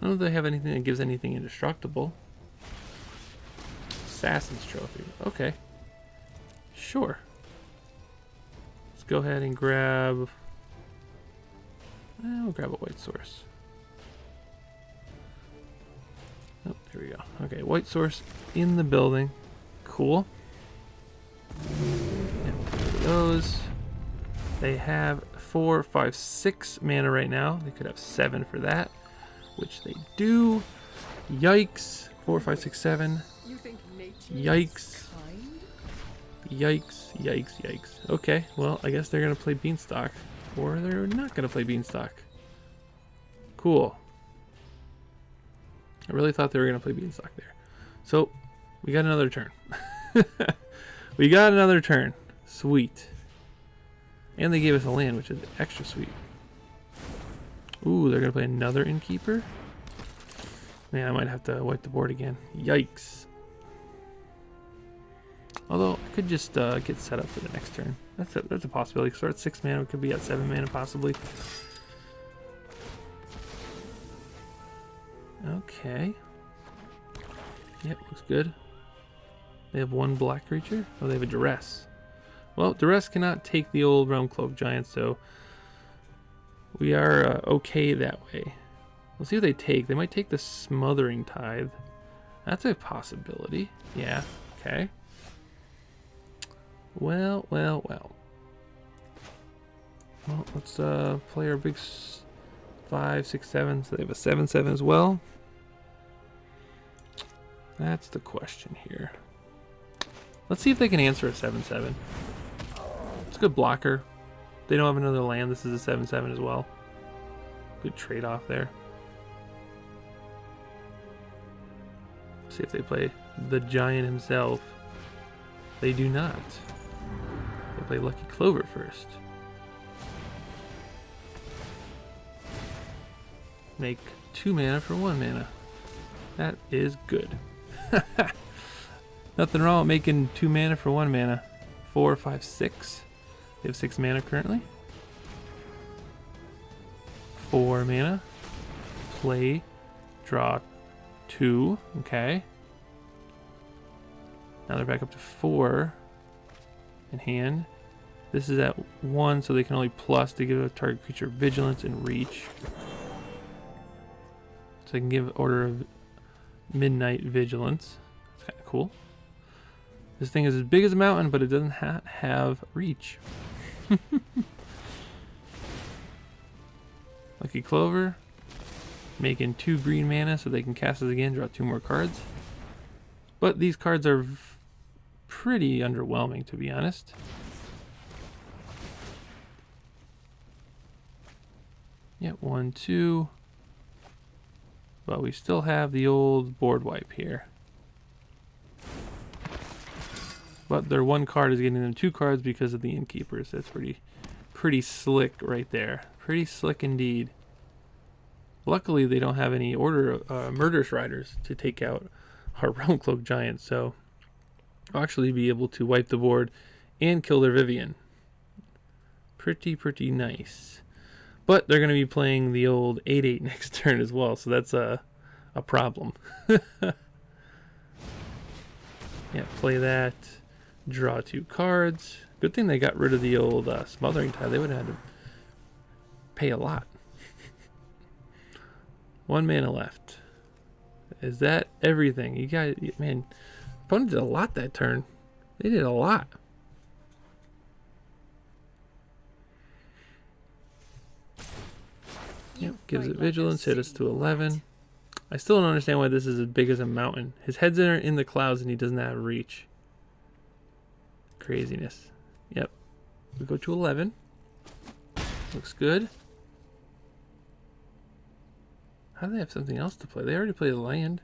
A: don't know if they have anything that gives anything indestructible. Assassin's Trophy. Okay. Sure. Let's go ahead and grab... we'll grab a white source. Oh, there we go. Okay, white source in the building. Cool. Those. They have 4, 5, 6 mana right now. They could have 7 for that, which they do. Yikes. 4, 5, 6, 7. Yikes. Yikes, yikes, yikes. Okay, well, I guess they're going to play Beanstalk. Or they're not going to play Beanstalk. Cool. I really thought they were going to play Beanstalk there. So, we got another turn. We got another turn. Sweet. And they gave us a land, which is extra sweet. Ooh, they're going to play another Innkeeper? Man, I might have to wipe the board again. Yikes. Although, I could just get set up for the next turn. That's a possibility. So at 6 mana, it could be at 7 mana, possibly. Okay. Yep, looks good. They have 1 black creature. Oh, they have a Duress. Well, Duress cannot take the old Realm Cloak Giant, so we are okay that way. We'll see what they take. They might take the Smothering Tithe. That's a possibility. Yeah, okay. Well, well, well. Well, let's play our big 5, 6, 7. So they have a 7/7 as well. That's the question here. Let's see if they can answer a 7/7. It's a good blocker. They don't have another land. This is a 7/7 as well. Good trade-off there. See see if they play the giant himself. They do not. They play Lucky Clover first. Make 2 mana for 1 mana. That is good. Nothing wrong with making 2 mana for 1 mana. 4, 5, 6. They have 6 mana currently. 4 mana. Play. Draw 2. Okay. Now they're back up to 4 in hand. This is at 1, so they can only plus to give a target creature vigilance and reach. So they can give Order of Midnight vigilance. That's kind of cool. This thing is as big as a mountain, but it doesn't have reach. Lucky Clover. Making 2 green mana so they can cast it again, draw 2 more cards. But these cards are pretty underwhelming, to be honest. Yep, 1, 2. But we still have the old board wipe here. But their 1 card is getting them 2 cards because of the innkeepers. That's pretty slick right there. Pretty slick indeed. Luckily, they don't have any Murderous Riders to take out our Realm Cloak Giant, so I'll actually be able to wipe the board and kill their Vivian. Pretty nice. But they're going to be playing the old 8/8 next turn as well, so that's a problem. Yeah, play that. Draw 2 cards. Good thing they got rid of the old Smothering Tide. They would have had to pay a lot. 1 mana left. Is that everything? You guys, man, opponent did a lot that turn. They did a lot. Yep, gives it vigilance, hit us to 11. I still don't understand why this is as big as a mountain. His head's in the clouds and he doesn't have reach. Craziness. Yep. We go to 11. Looks good. How do they have something else to play? They already played the land.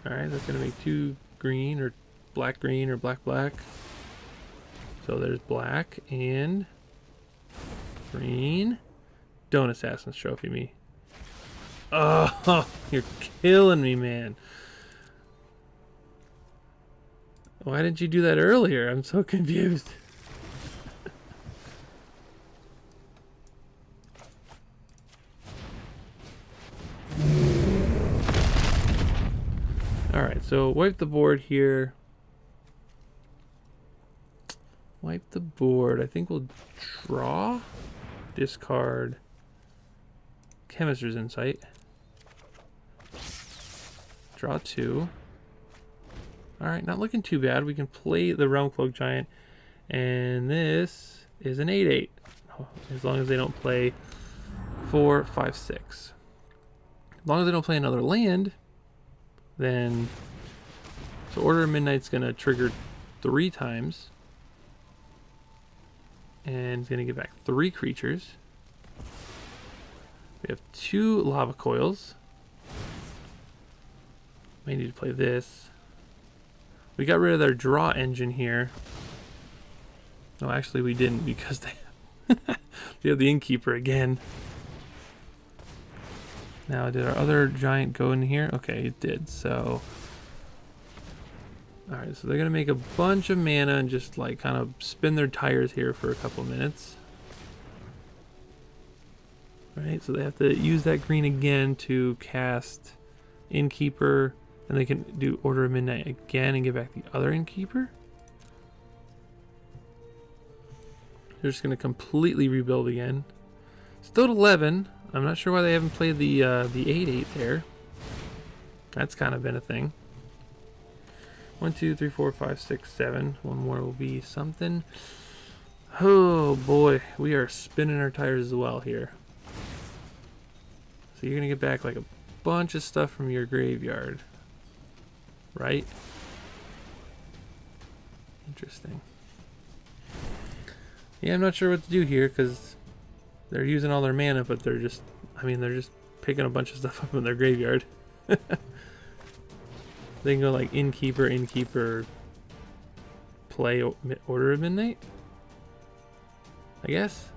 A: Alright, that's going to make 2 green or black green or black black. So there's black and green. Don't Assassin's Trophy me. Oh, you're killing me, man. Why didn't you do that earlier? I'm so confused. Alright, so wipe the board here. Wipe the board. I think we'll draw. Discard. Chemister's Insight. Draw 2. Alright, not looking too bad. We can play the Realm Cloak Giant. And this is an 8/8. As long as they don't play 4, 5, 6. As long as they don't play another land, then... So Order of Midnight's going to trigger 3 times. And it's going to get back 3 creatures. We have 2 Lava Coils. May need to play this. We got rid of their draw engine here. No, actually we didn't because they have the Innkeeper again. Now, did our other giant go in here? Okay, it did. So, alright, so they're going to make a bunch of mana and just like kind of spin their tires here for a couple minutes. Right, so they have to use that green again to cast Innkeeper, and they can do Order of Midnight again and get back the other Innkeeper. They're just going to completely rebuild again. Still at 11. I'm not sure why they haven't played the 8/8 there. That's kind of been a thing. 1, 2, 3, 4, 5, 6, 7. One more will be something. Oh boy, we are spinning our tires as well here. So you're going to get back like a bunch of stuff from your graveyard. Right? Interesting. Yeah, I'm not sure what to do here because they're using all their mana, but they're just, I mean, they're just picking a bunch of stuff up in their graveyard. They can go like innkeeper, innkeeper, play Order of Midnight, I guess.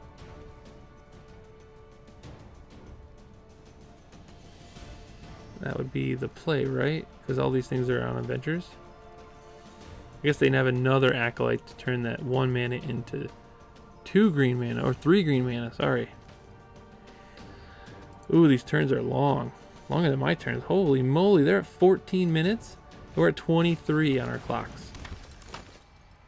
A: That would be the play, right? Because all these things are on adventures. I guess they'd have another Acolyte to turn that 1 mana into 2 green mana, or 3 green mana, sorry. Ooh, these turns are long. Longer than my turns. Holy moly, they're at 14 minutes. We're at 23 on our clocks.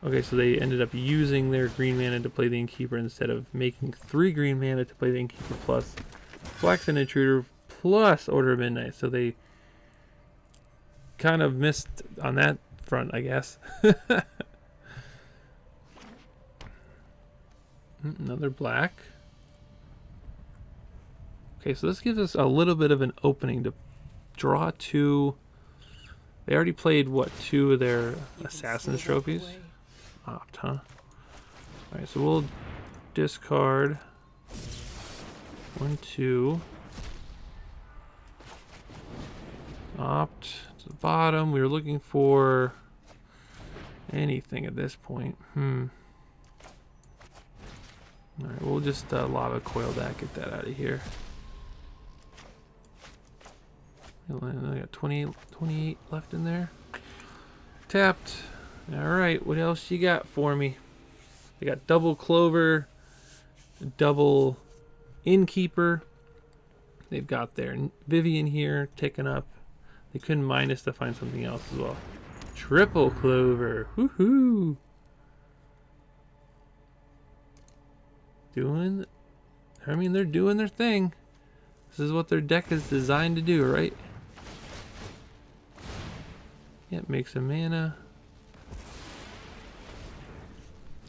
A: Okay, so they ended up using their green mana to play the Innkeeper instead of making 3 green mana to play the Innkeeper plus Flax and Intruder plus Order of Midnight. So they kind of missed on that front, I guess. Another black. Okay, so this gives us a little bit of an opening to draw 2. They already played, what, 2 of their Assassin's trophies? Opt, huh? Alright, so we'll discard 1, 2. Opt to the bottom. We were looking for anything at this point. Alright, we'll just Lava Coil that, get that out of here. I got 28 left in there. Tapped. Alright, what else you got for me? They got double Clover, double Innkeeper. They've got their Vivian here ticking up. They couldn't mine us to find something else as well. Triple Clover. Woohoo! They're doing their thing. This is what their deck is designed to do, right? Yeah, make some mana.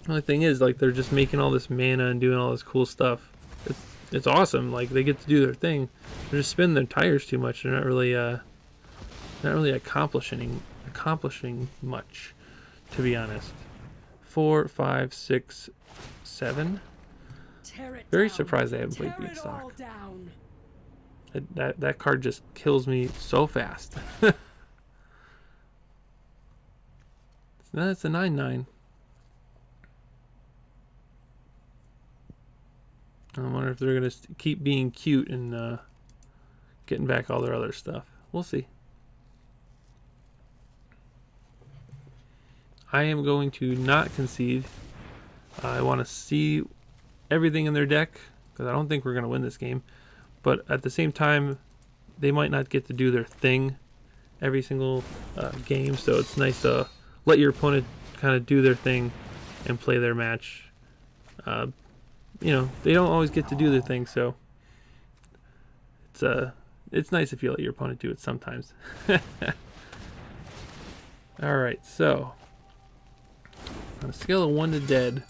A: The only thing is, like, they're just making all this mana and doing all this cool stuff. It's awesome. Like, they get to do their thing. They're just spinning their tires too much. They're not really accomplishing much, to be honest. 4, 5, 6, 7. Very surprised they haven't played Beanstalk. That card just kills me so fast. That's a 9/9. I wonder if they're going to keep being cute and getting back all their other stuff. We'll see. I am going to not concede. I want to see everything in their deck, because I don't think we're going to win this game. But at the same time, they might not get to do their thing every single game, so it's nice to let your opponent kind of do their thing and play their match. You know, they don't always get to do their thing, so it's nice if you let your opponent do it sometimes. Alright, so on a scale of 1 to dead,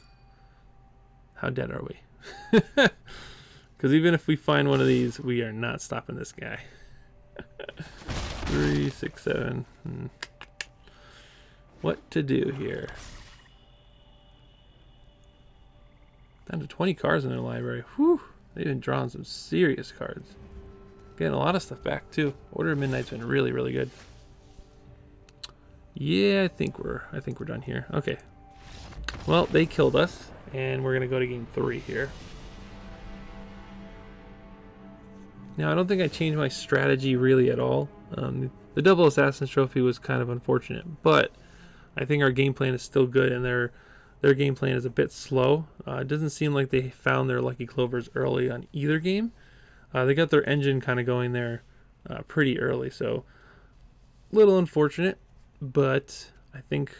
A: how dead are we? Because even if we find one of these, we are not stopping this guy. 3, 6, 7. What to do here? Down to 20 cards in their library. Whew! They've been drawing some serious cards. Getting a lot of stuff back too. Order of Midnight's been really, really good. Yeah, I think we're done here. Okay. Well, they killed us, and we're gonna go to game 3 here. Now, I don't think I changed my strategy really at all. The double Assassin's Trophy was kind of unfortunate, but I think our game plan is still good, and their game plan is a bit slow. It doesn't seem like they found their lucky clovers early on either game. They got their engine kind of going there pretty early, so a little unfortunate, but I think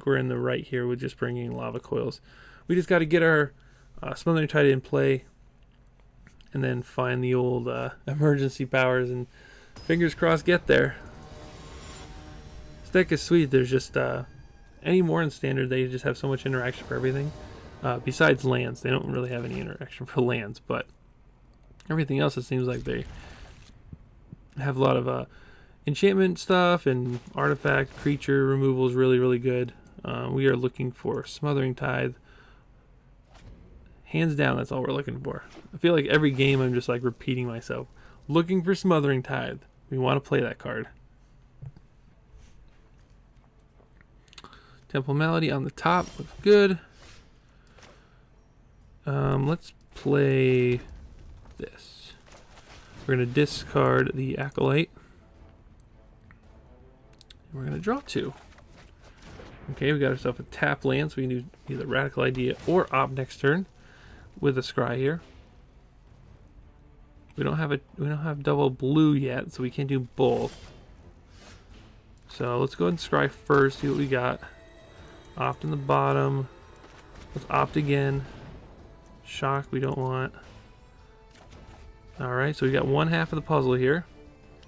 A: we're in the right here with just bringing Lava Coils. We just got to get our Smothering Tide in play, and then find the old emergency powers, and fingers crossed get there. This deck is sweet. There's just any more in Standard, they just have so much interaction for everything. Besides lands, they don't really have any interaction for lands, but everything else, it seems like they have a lot of enchantment stuff, and artifact, creature removal is really, really good. We are looking for Smothering Tithe. Hands down, that's all we're looking for. I feel like every game I'm just like repeating myself. Looking for Smothering Tithe. We want to play that card. Temple Melody on the top. Looks good. Let's play this. We're going to discard the Acolyte. We're going to draw 2. Okay, we got ourselves a tap land, so we can do either Radical Idea or Opt next turn with a Scry here. We don't have double blue yet, so we can't do both. So let's go ahead and Scry first, see what we got. Opt in the bottom. Let's Opt again. Shock we don't want. Alright, so we got one half of the puzzle here.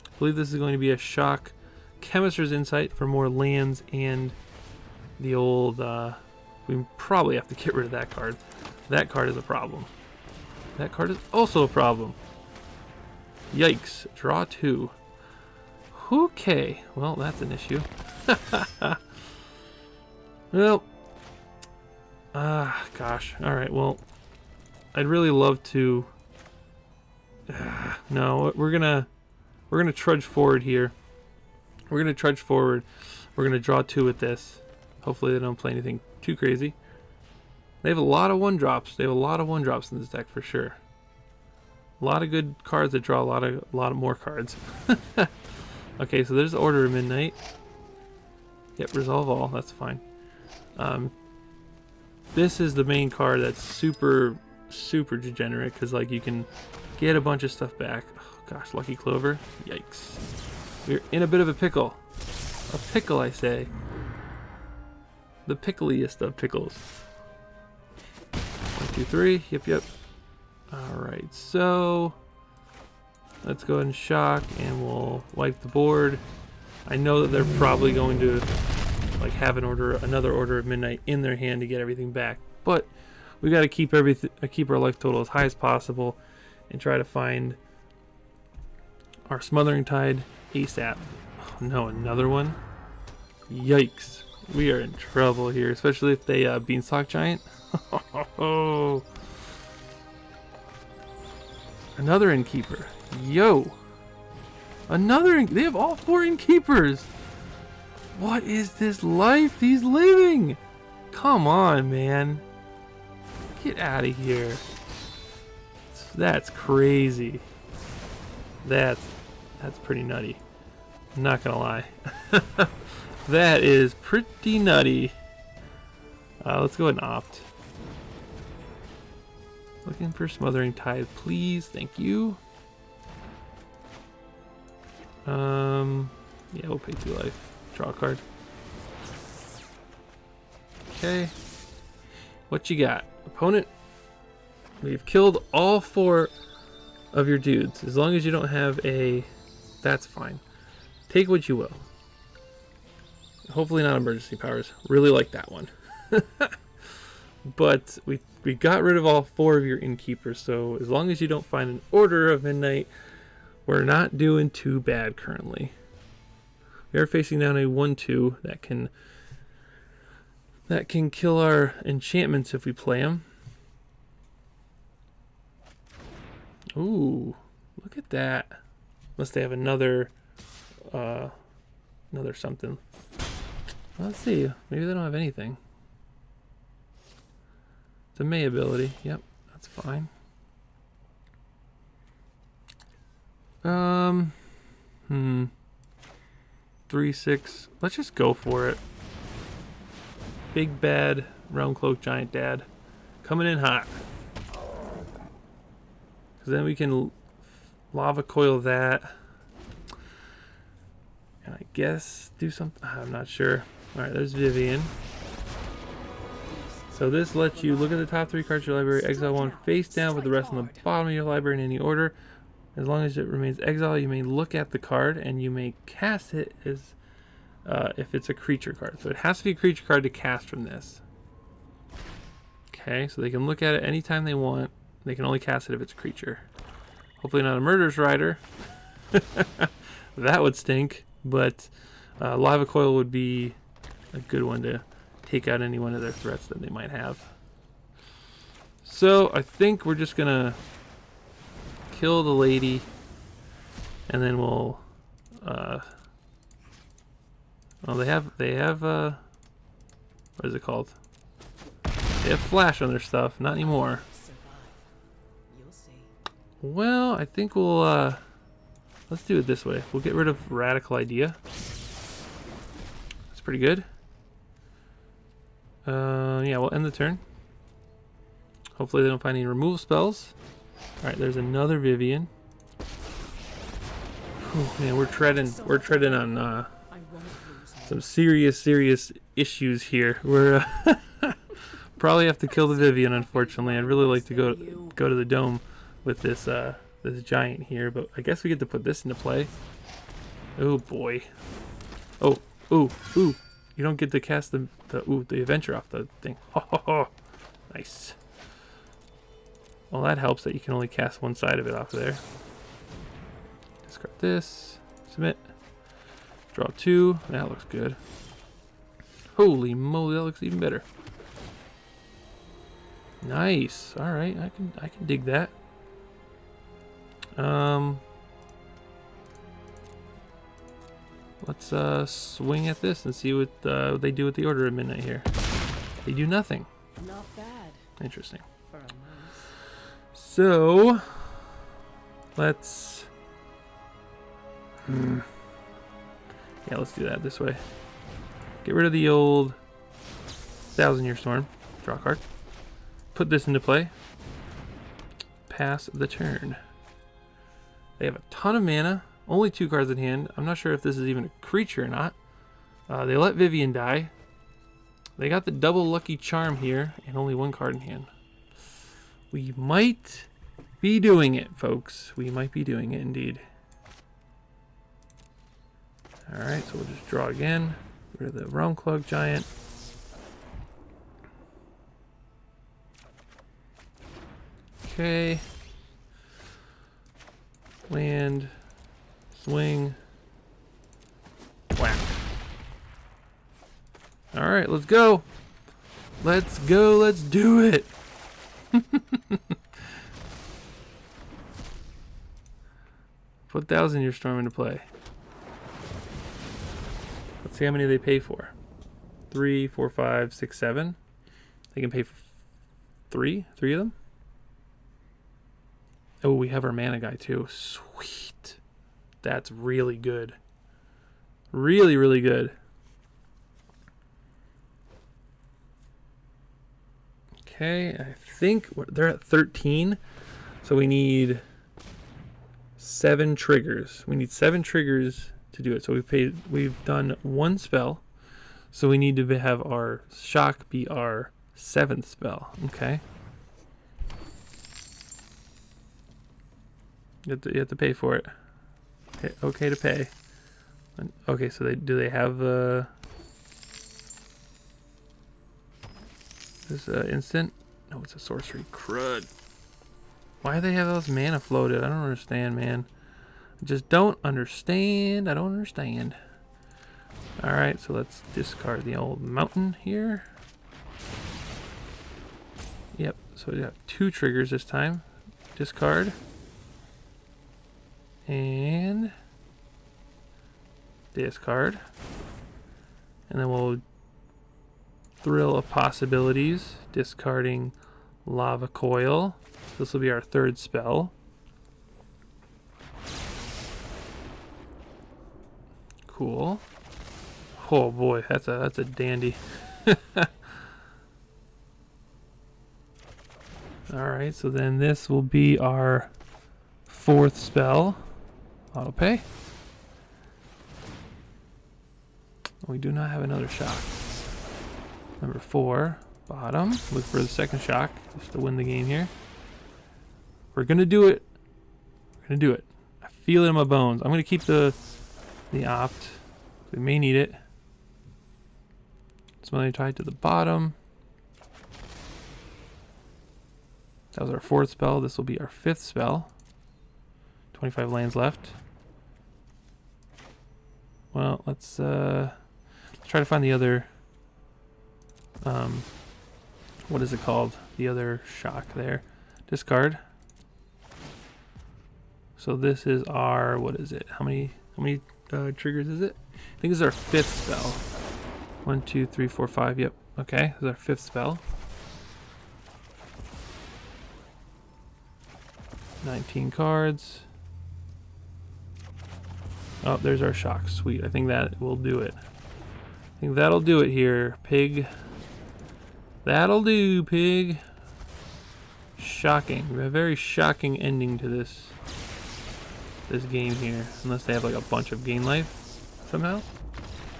A: I believe this is going to be a Shock Chemist's Insight for more lands and the old... we probably have to get rid of that card. That card is a problem. That card is also a problem. Yikes. Draw 2. Okay. Well, that's an issue. Well. Gosh. Alright, well. I'd really love to... no, we're gonna trudge forward here. We're gonna trudge forward. We're gonna draw 2 with this. Hopefully they don't play anything too crazy. They have a lot of 1-drops. They have a lot of 1-drops in this deck for sure. A lot of good cards that draw a lot of more cards. Okay, so there's the Order of Midnight. Yep, resolve all. That's fine. This is the main card that's super degenerate because like you can get a bunch of stuff back. Oh, gosh, Lucky Clover. Yikes. We're in a bit of a pickle. A pickle, I say. The pickliest of pickles. 1, 2, 3. Yep. Alright, so let's go ahead and shock and we'll wipe the board. I know that they're probably going to like have another Order of Midnight in their hand to get everything back. But we gotta keep our life total as high as possible and try to find our Smothering Tithe ASAP. Oh no, another one? Yikes. We are in trouble here, especially if they Beanstalk Giant. Oh. Another Innkeeper. Yo. They have all 4 Innkeepers. What is this life he's living? Come on, man. Get out of here. That's crazy. That's pretty nutty. I'm not gonna lie. That is pretty nutty. Let's go ahead and Opt. Looking for Smothering Tithe, please. Thank you. Yeah, we'll pay 2 life. Draw a card. Okay. What you got? Opponent, we've killed all 4 of your dudes. As long as you don't have a... That's fine. Take what you will. Hopefully not emergency powers. Really like that one. But we got rid of all 4 of your Innkeepers, so as long as you don't find an Order of Midnight, we're not doing too bad currently. We are facing down a 1/2 that can kill our enchantments if we play them. Ooh, look at that. Unless they have another something. Let's see. Maybe they don't have anything. It's a May ability. Yep, that's fine. 3/6. Let's just go for it. Big bad Realm Cloak Giant Dad coming in hot. Because then we can Lava Coil that. And I guess do something. I'm not sure. Alright, there's Vivian. So this lets you look at the top 3 cards of your library, exile 1 face down with the rest on the bottom of your library in any order. As long as it remains exiled, you may look at the card and you may cast it as if it's a creature card. So it has to be a creature card to cast from this. Okay, so they can look at it anytime they want. They can only cast it if it's a creature. Hopefully not a Murderous Rider. That would stink. But Lava Coil would be a good one to take out any one of their threats that they might have. So I think we're just gonna kill the lady And then we'll well, they have what is it called? They have flash on their stuff. Not anymore. Well, I think we'll let's do it this way. We'll get rid of Radical Idea. That's pretty good. Yeah, we'll end the turn. Hopefully they don't find any removal spells. Alright, there's another Vivian. Oh man, we're treading on some serious issues here. We're probably have to kill the Vivian, unfortunately. I'd really like to go to the dome with this this giant here, but I guess we get to put this into play. Oh boy. Oh, ooh. You don't get to cast the adventure off the thing. Oh, nice. Well, that helps that you can only cast one side of it off of there. Discard this. Submit. Draw 2. That looks good. Holy moly, that looks even better. Nice. All right, I can dig that. Let's swing at this and see what they do with the Order of Midnight here. They do nothing.
B: Not bad.
A: Interesting.
B: For a mouse.
A: So let's yeah, let's do that this way. Get rid of the old 1000-Year Storm. Draw a card. Put this into play. Pass the turn. They have a ton of mana. Only 2 cards in hand. I'm not sure if this is even a creature or not. They let Vivian die. They got the double Lucky Charm here and only 1 card in hand. We might be doing it, folks. We might be doing it indeed. Alright, so we'll just draw again. Get rid of the Realm Clog Giant. Okay. Land. Swing. Whack. Alright, let's go. Let's go. Let's do it. Put 1000-Year Storm into play. Let's see how many they pay for. 3, 4, 5, 6, 7. They can pay for 3 of them. Oh, we have our mana guy too. Sweet. That's really good. Really, really good. Okay, I think they're at 13. So we need 7 triggers. We need 7 triggers to do it. So we've done 1 spell. So we need to have our shock be our 7th spell. Okay. You have to pay for it. Okay to pay. Okay, so do they have this instant? No, it's a sorcery. Crud. Why do they have those mana floated? I don't understand, man. I just don't understand. I don't understand. Alright, so let's discard the old mountain here. Yep, so we got 2 triggers this time. Discard. And discard. And then we'll Thrill of Possibilities, discarding Lava Coil. This will be our 3rd spell. Cool. Oh boy, that's a dandy. Alright, so then this will be our 4th spell. Auto pay. We do not have another shock. Number 4, bottom. Look for the 2nd shock just to win the game here. We're gonna do it. We're gonna do it. I feel it in my bones. I'm gonna keep the opt. We may need it. Something tied to the bottom. That was our 4th spell. This will be our 5th spell. 25 lands left. Well, let's try to find the other. What is it called? The other shock there. Discard. So this is our, what is it? How many triggers is it? I think this is our 5th spell. 1, 2, 3, 4, 5. Yep. Okay, this is our 5th spell. 19 cards. Oh, there's our shock. Sweet. I think that will do it. I think that'll do it here, pig. That'll do, pig. Shocking. A very shocking ending to this game here. Unless they have like a bunch of gain life somehow.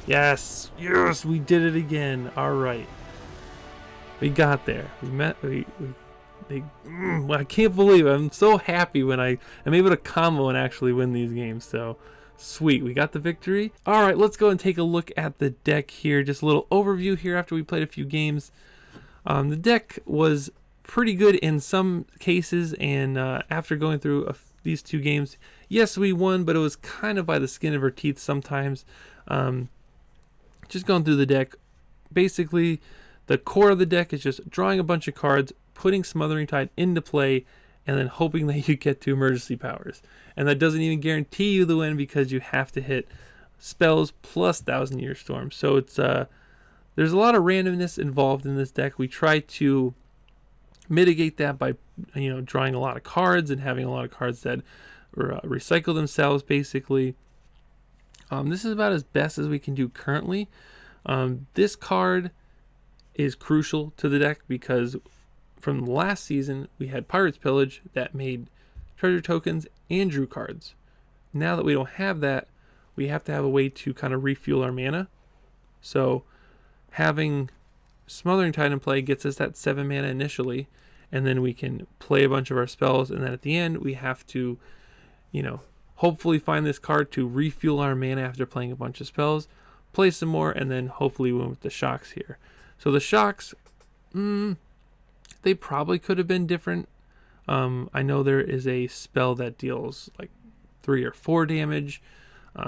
A: Yes! Yes! We did it again. Alright. We got there. I can't believe it. I'm so happy when I'm able to combo and actually win these games. So sweet, we got the victory. All right, let's go and take a look at the deck here. Just a little overview here after we played a few games. The deck was pretty good in some cases, and after going through these 2 games, yes, we won, but it was kind of by the skin of our teeth sometimes. Just going through the deck, basically the core of the deck is just drawing a bunch of cards, putting Smothering Tide into play, and then hoping that you get 2 emergency powers. And that doesn't even guarantee you the win because you have to hit spells plus Thousand Year Storm. So it's there's a lot of randomness involved in this deck. We try to mitigate that by drawing a lot of cards and having a lot of cards that recycle themselves basically. This is about as best as we can do currently. This card is crucial to the deck because from last season we had Pirate's Pillage that made treasure tokens and drew cards. Now that we don't have that, we have to have a way to kind of refuel our mana. So having Smothering Tide in play gets us that 7 mana initially, and then we can play a bunch of our spells, and then at the end we have to hopefully find this card to refuel our mana after playing a bunch of spells, play some more, and then hopefully win with the shocks here. So the shocks, they probably could have been different. I know there is a spell that deals like 3 or 4 damage.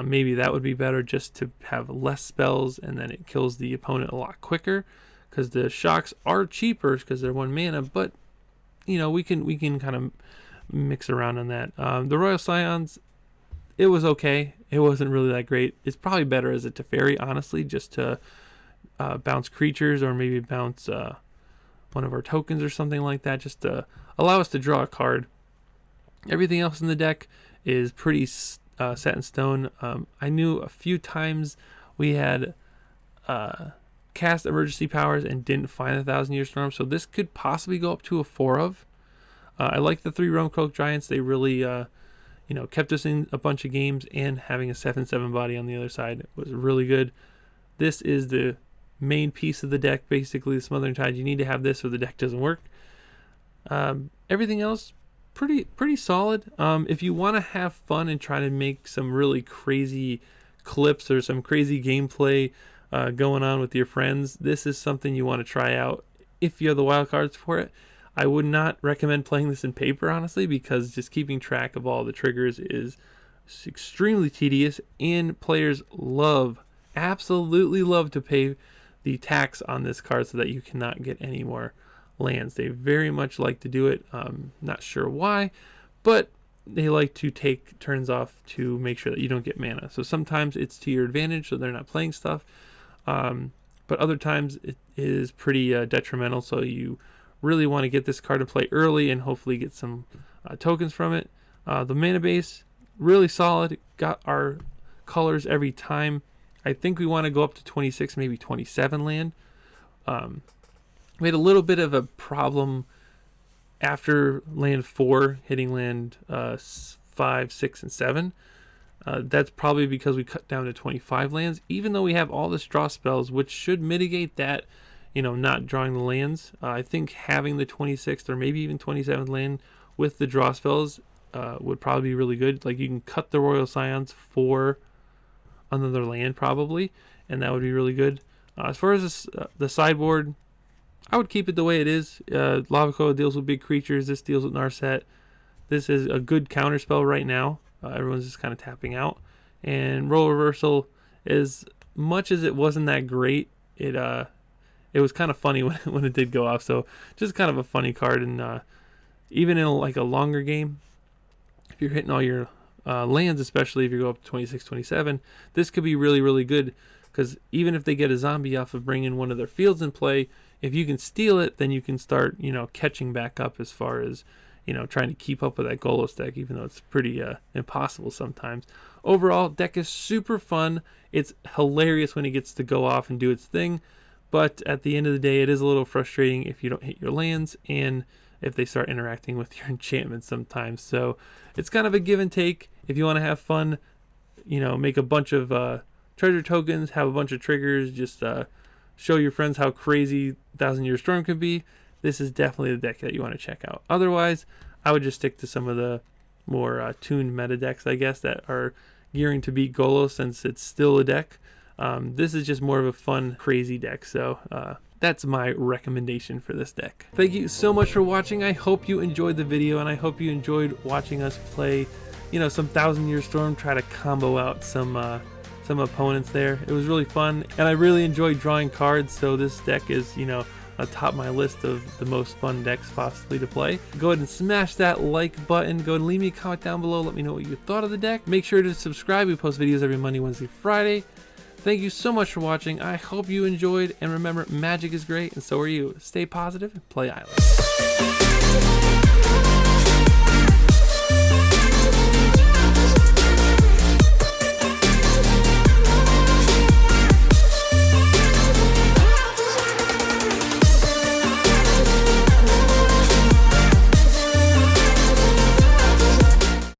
A: Maybe that would be better just to have less spells and then it kills the opponent a lot quicker, because the shocks are cheaper because they're 1 mana, but we can kind of mix around on that. The Royal Scions, it was okay. It wasn't really that great. It's probably better as a Teferi, honestly, just to bounce creatures or maybe bounce one of our tokens or something like that, just to allow us to draw a card. Everything else in the deck is pretty set in stone. I knew a few times we had cast emergency powers and didn't find the Thousand Year Storm, so this could possibly go up to a 4 of. I like the 3 Realm Cloak Giants. They really kept us in a bunch of games, and having a 7/7 body on the other side was really good. This is the main piece of the deck, basically the Smothering Tide. You need to have this or the deck doesn't work. Everything else pretty solid. If you want to have fun and try to make some really crazy clips or some crazy gameplay going on with your friends, this is something you want to try out if you have the wild cards for it. I would not recommend playing this in paper, honestly, because just keeping track of all the triggers is extremely tedious, and players absolutely love to pay the tax on this card so that you cannot get any more lands. They very much like to do it. Not sure why, but they like to take turns off to make sure that you don't get mana. So sometimes it's to your advantage, so they're not playing stuff. But other times it is pretty detrimental, so you really want to get this card to play early and hopefully get some tokens from it. The mana base, really solid. Got our colors every time. I think we want to go up to 26, maybe 27 land. We had a little bit of a problem after land 4, hitting land 5, 6, and 7. That's probably because we cut down to 25 lands, even though we have all this draw spells, which should mitigate that, not drawing the lands. I think having the 26th or maybe even 27th land with the draw spells would probably be really good. Like, you can cut the Royal Scions for another land probably, and that would be really good. As far as the sideboard, I would keep it the way it is. Lavacoa deals with big creatures. This deals with Narset. This is a good counter spell right now. Everyone's just kind of tapping out. And Role Reversal, as much as it wasn't that great, it was kind of funny when it did go off. So just kind of a funny card. And even in like a longer game, if you're hitting all your lands, especially if you go up to 26, 27, this could be really, really good, because even if they get a zombie off of bringing one of their fields in play, if you can steal it, then you can start, catching back up as far as, trying to keep up with that Golos deck, even though it's pretty impossible sometimes. Overall, deck is super fun. It's hilarious when it gets to go off and do its thing, but at the end of the day, it is a little frustrating if you don't hit your lands and if they start interacting with your enchantments sometimes. So it's kind of a give and take. If you want to have fun, make a bunch of treasure tokens, have a bunch of triggers, just show your friends how crazy Thousand Year Storm can be, this is definitely the deck that you want to check out. Otherwise, I would just stick to some of the more tuned meta decks, I guess, that are gearing to beat Golos, since it's still a deck. This is just more of a fun, crazy deck, so that's my recommendation for this deck. Thank you so much for watching. I hope you enjoyed the video, and I hope you enjoyed watching us play, some Thousand Year Storm, try to combo out some opponents there. It was really fun, and I really enjoyed drawing cards, so this deck is, atop my list of the most fun decks possibly to play. Go ahead and smash that like button. Go ahead and leave me a comment down below. Let me know what you thought of the deck. Make sure to subscribe. We post videos every Monday, Wednesday, Friday. Thank you so much for watching. I hope you enjoyed, and remember, magic is great, and so are you. Stay positive and play Island.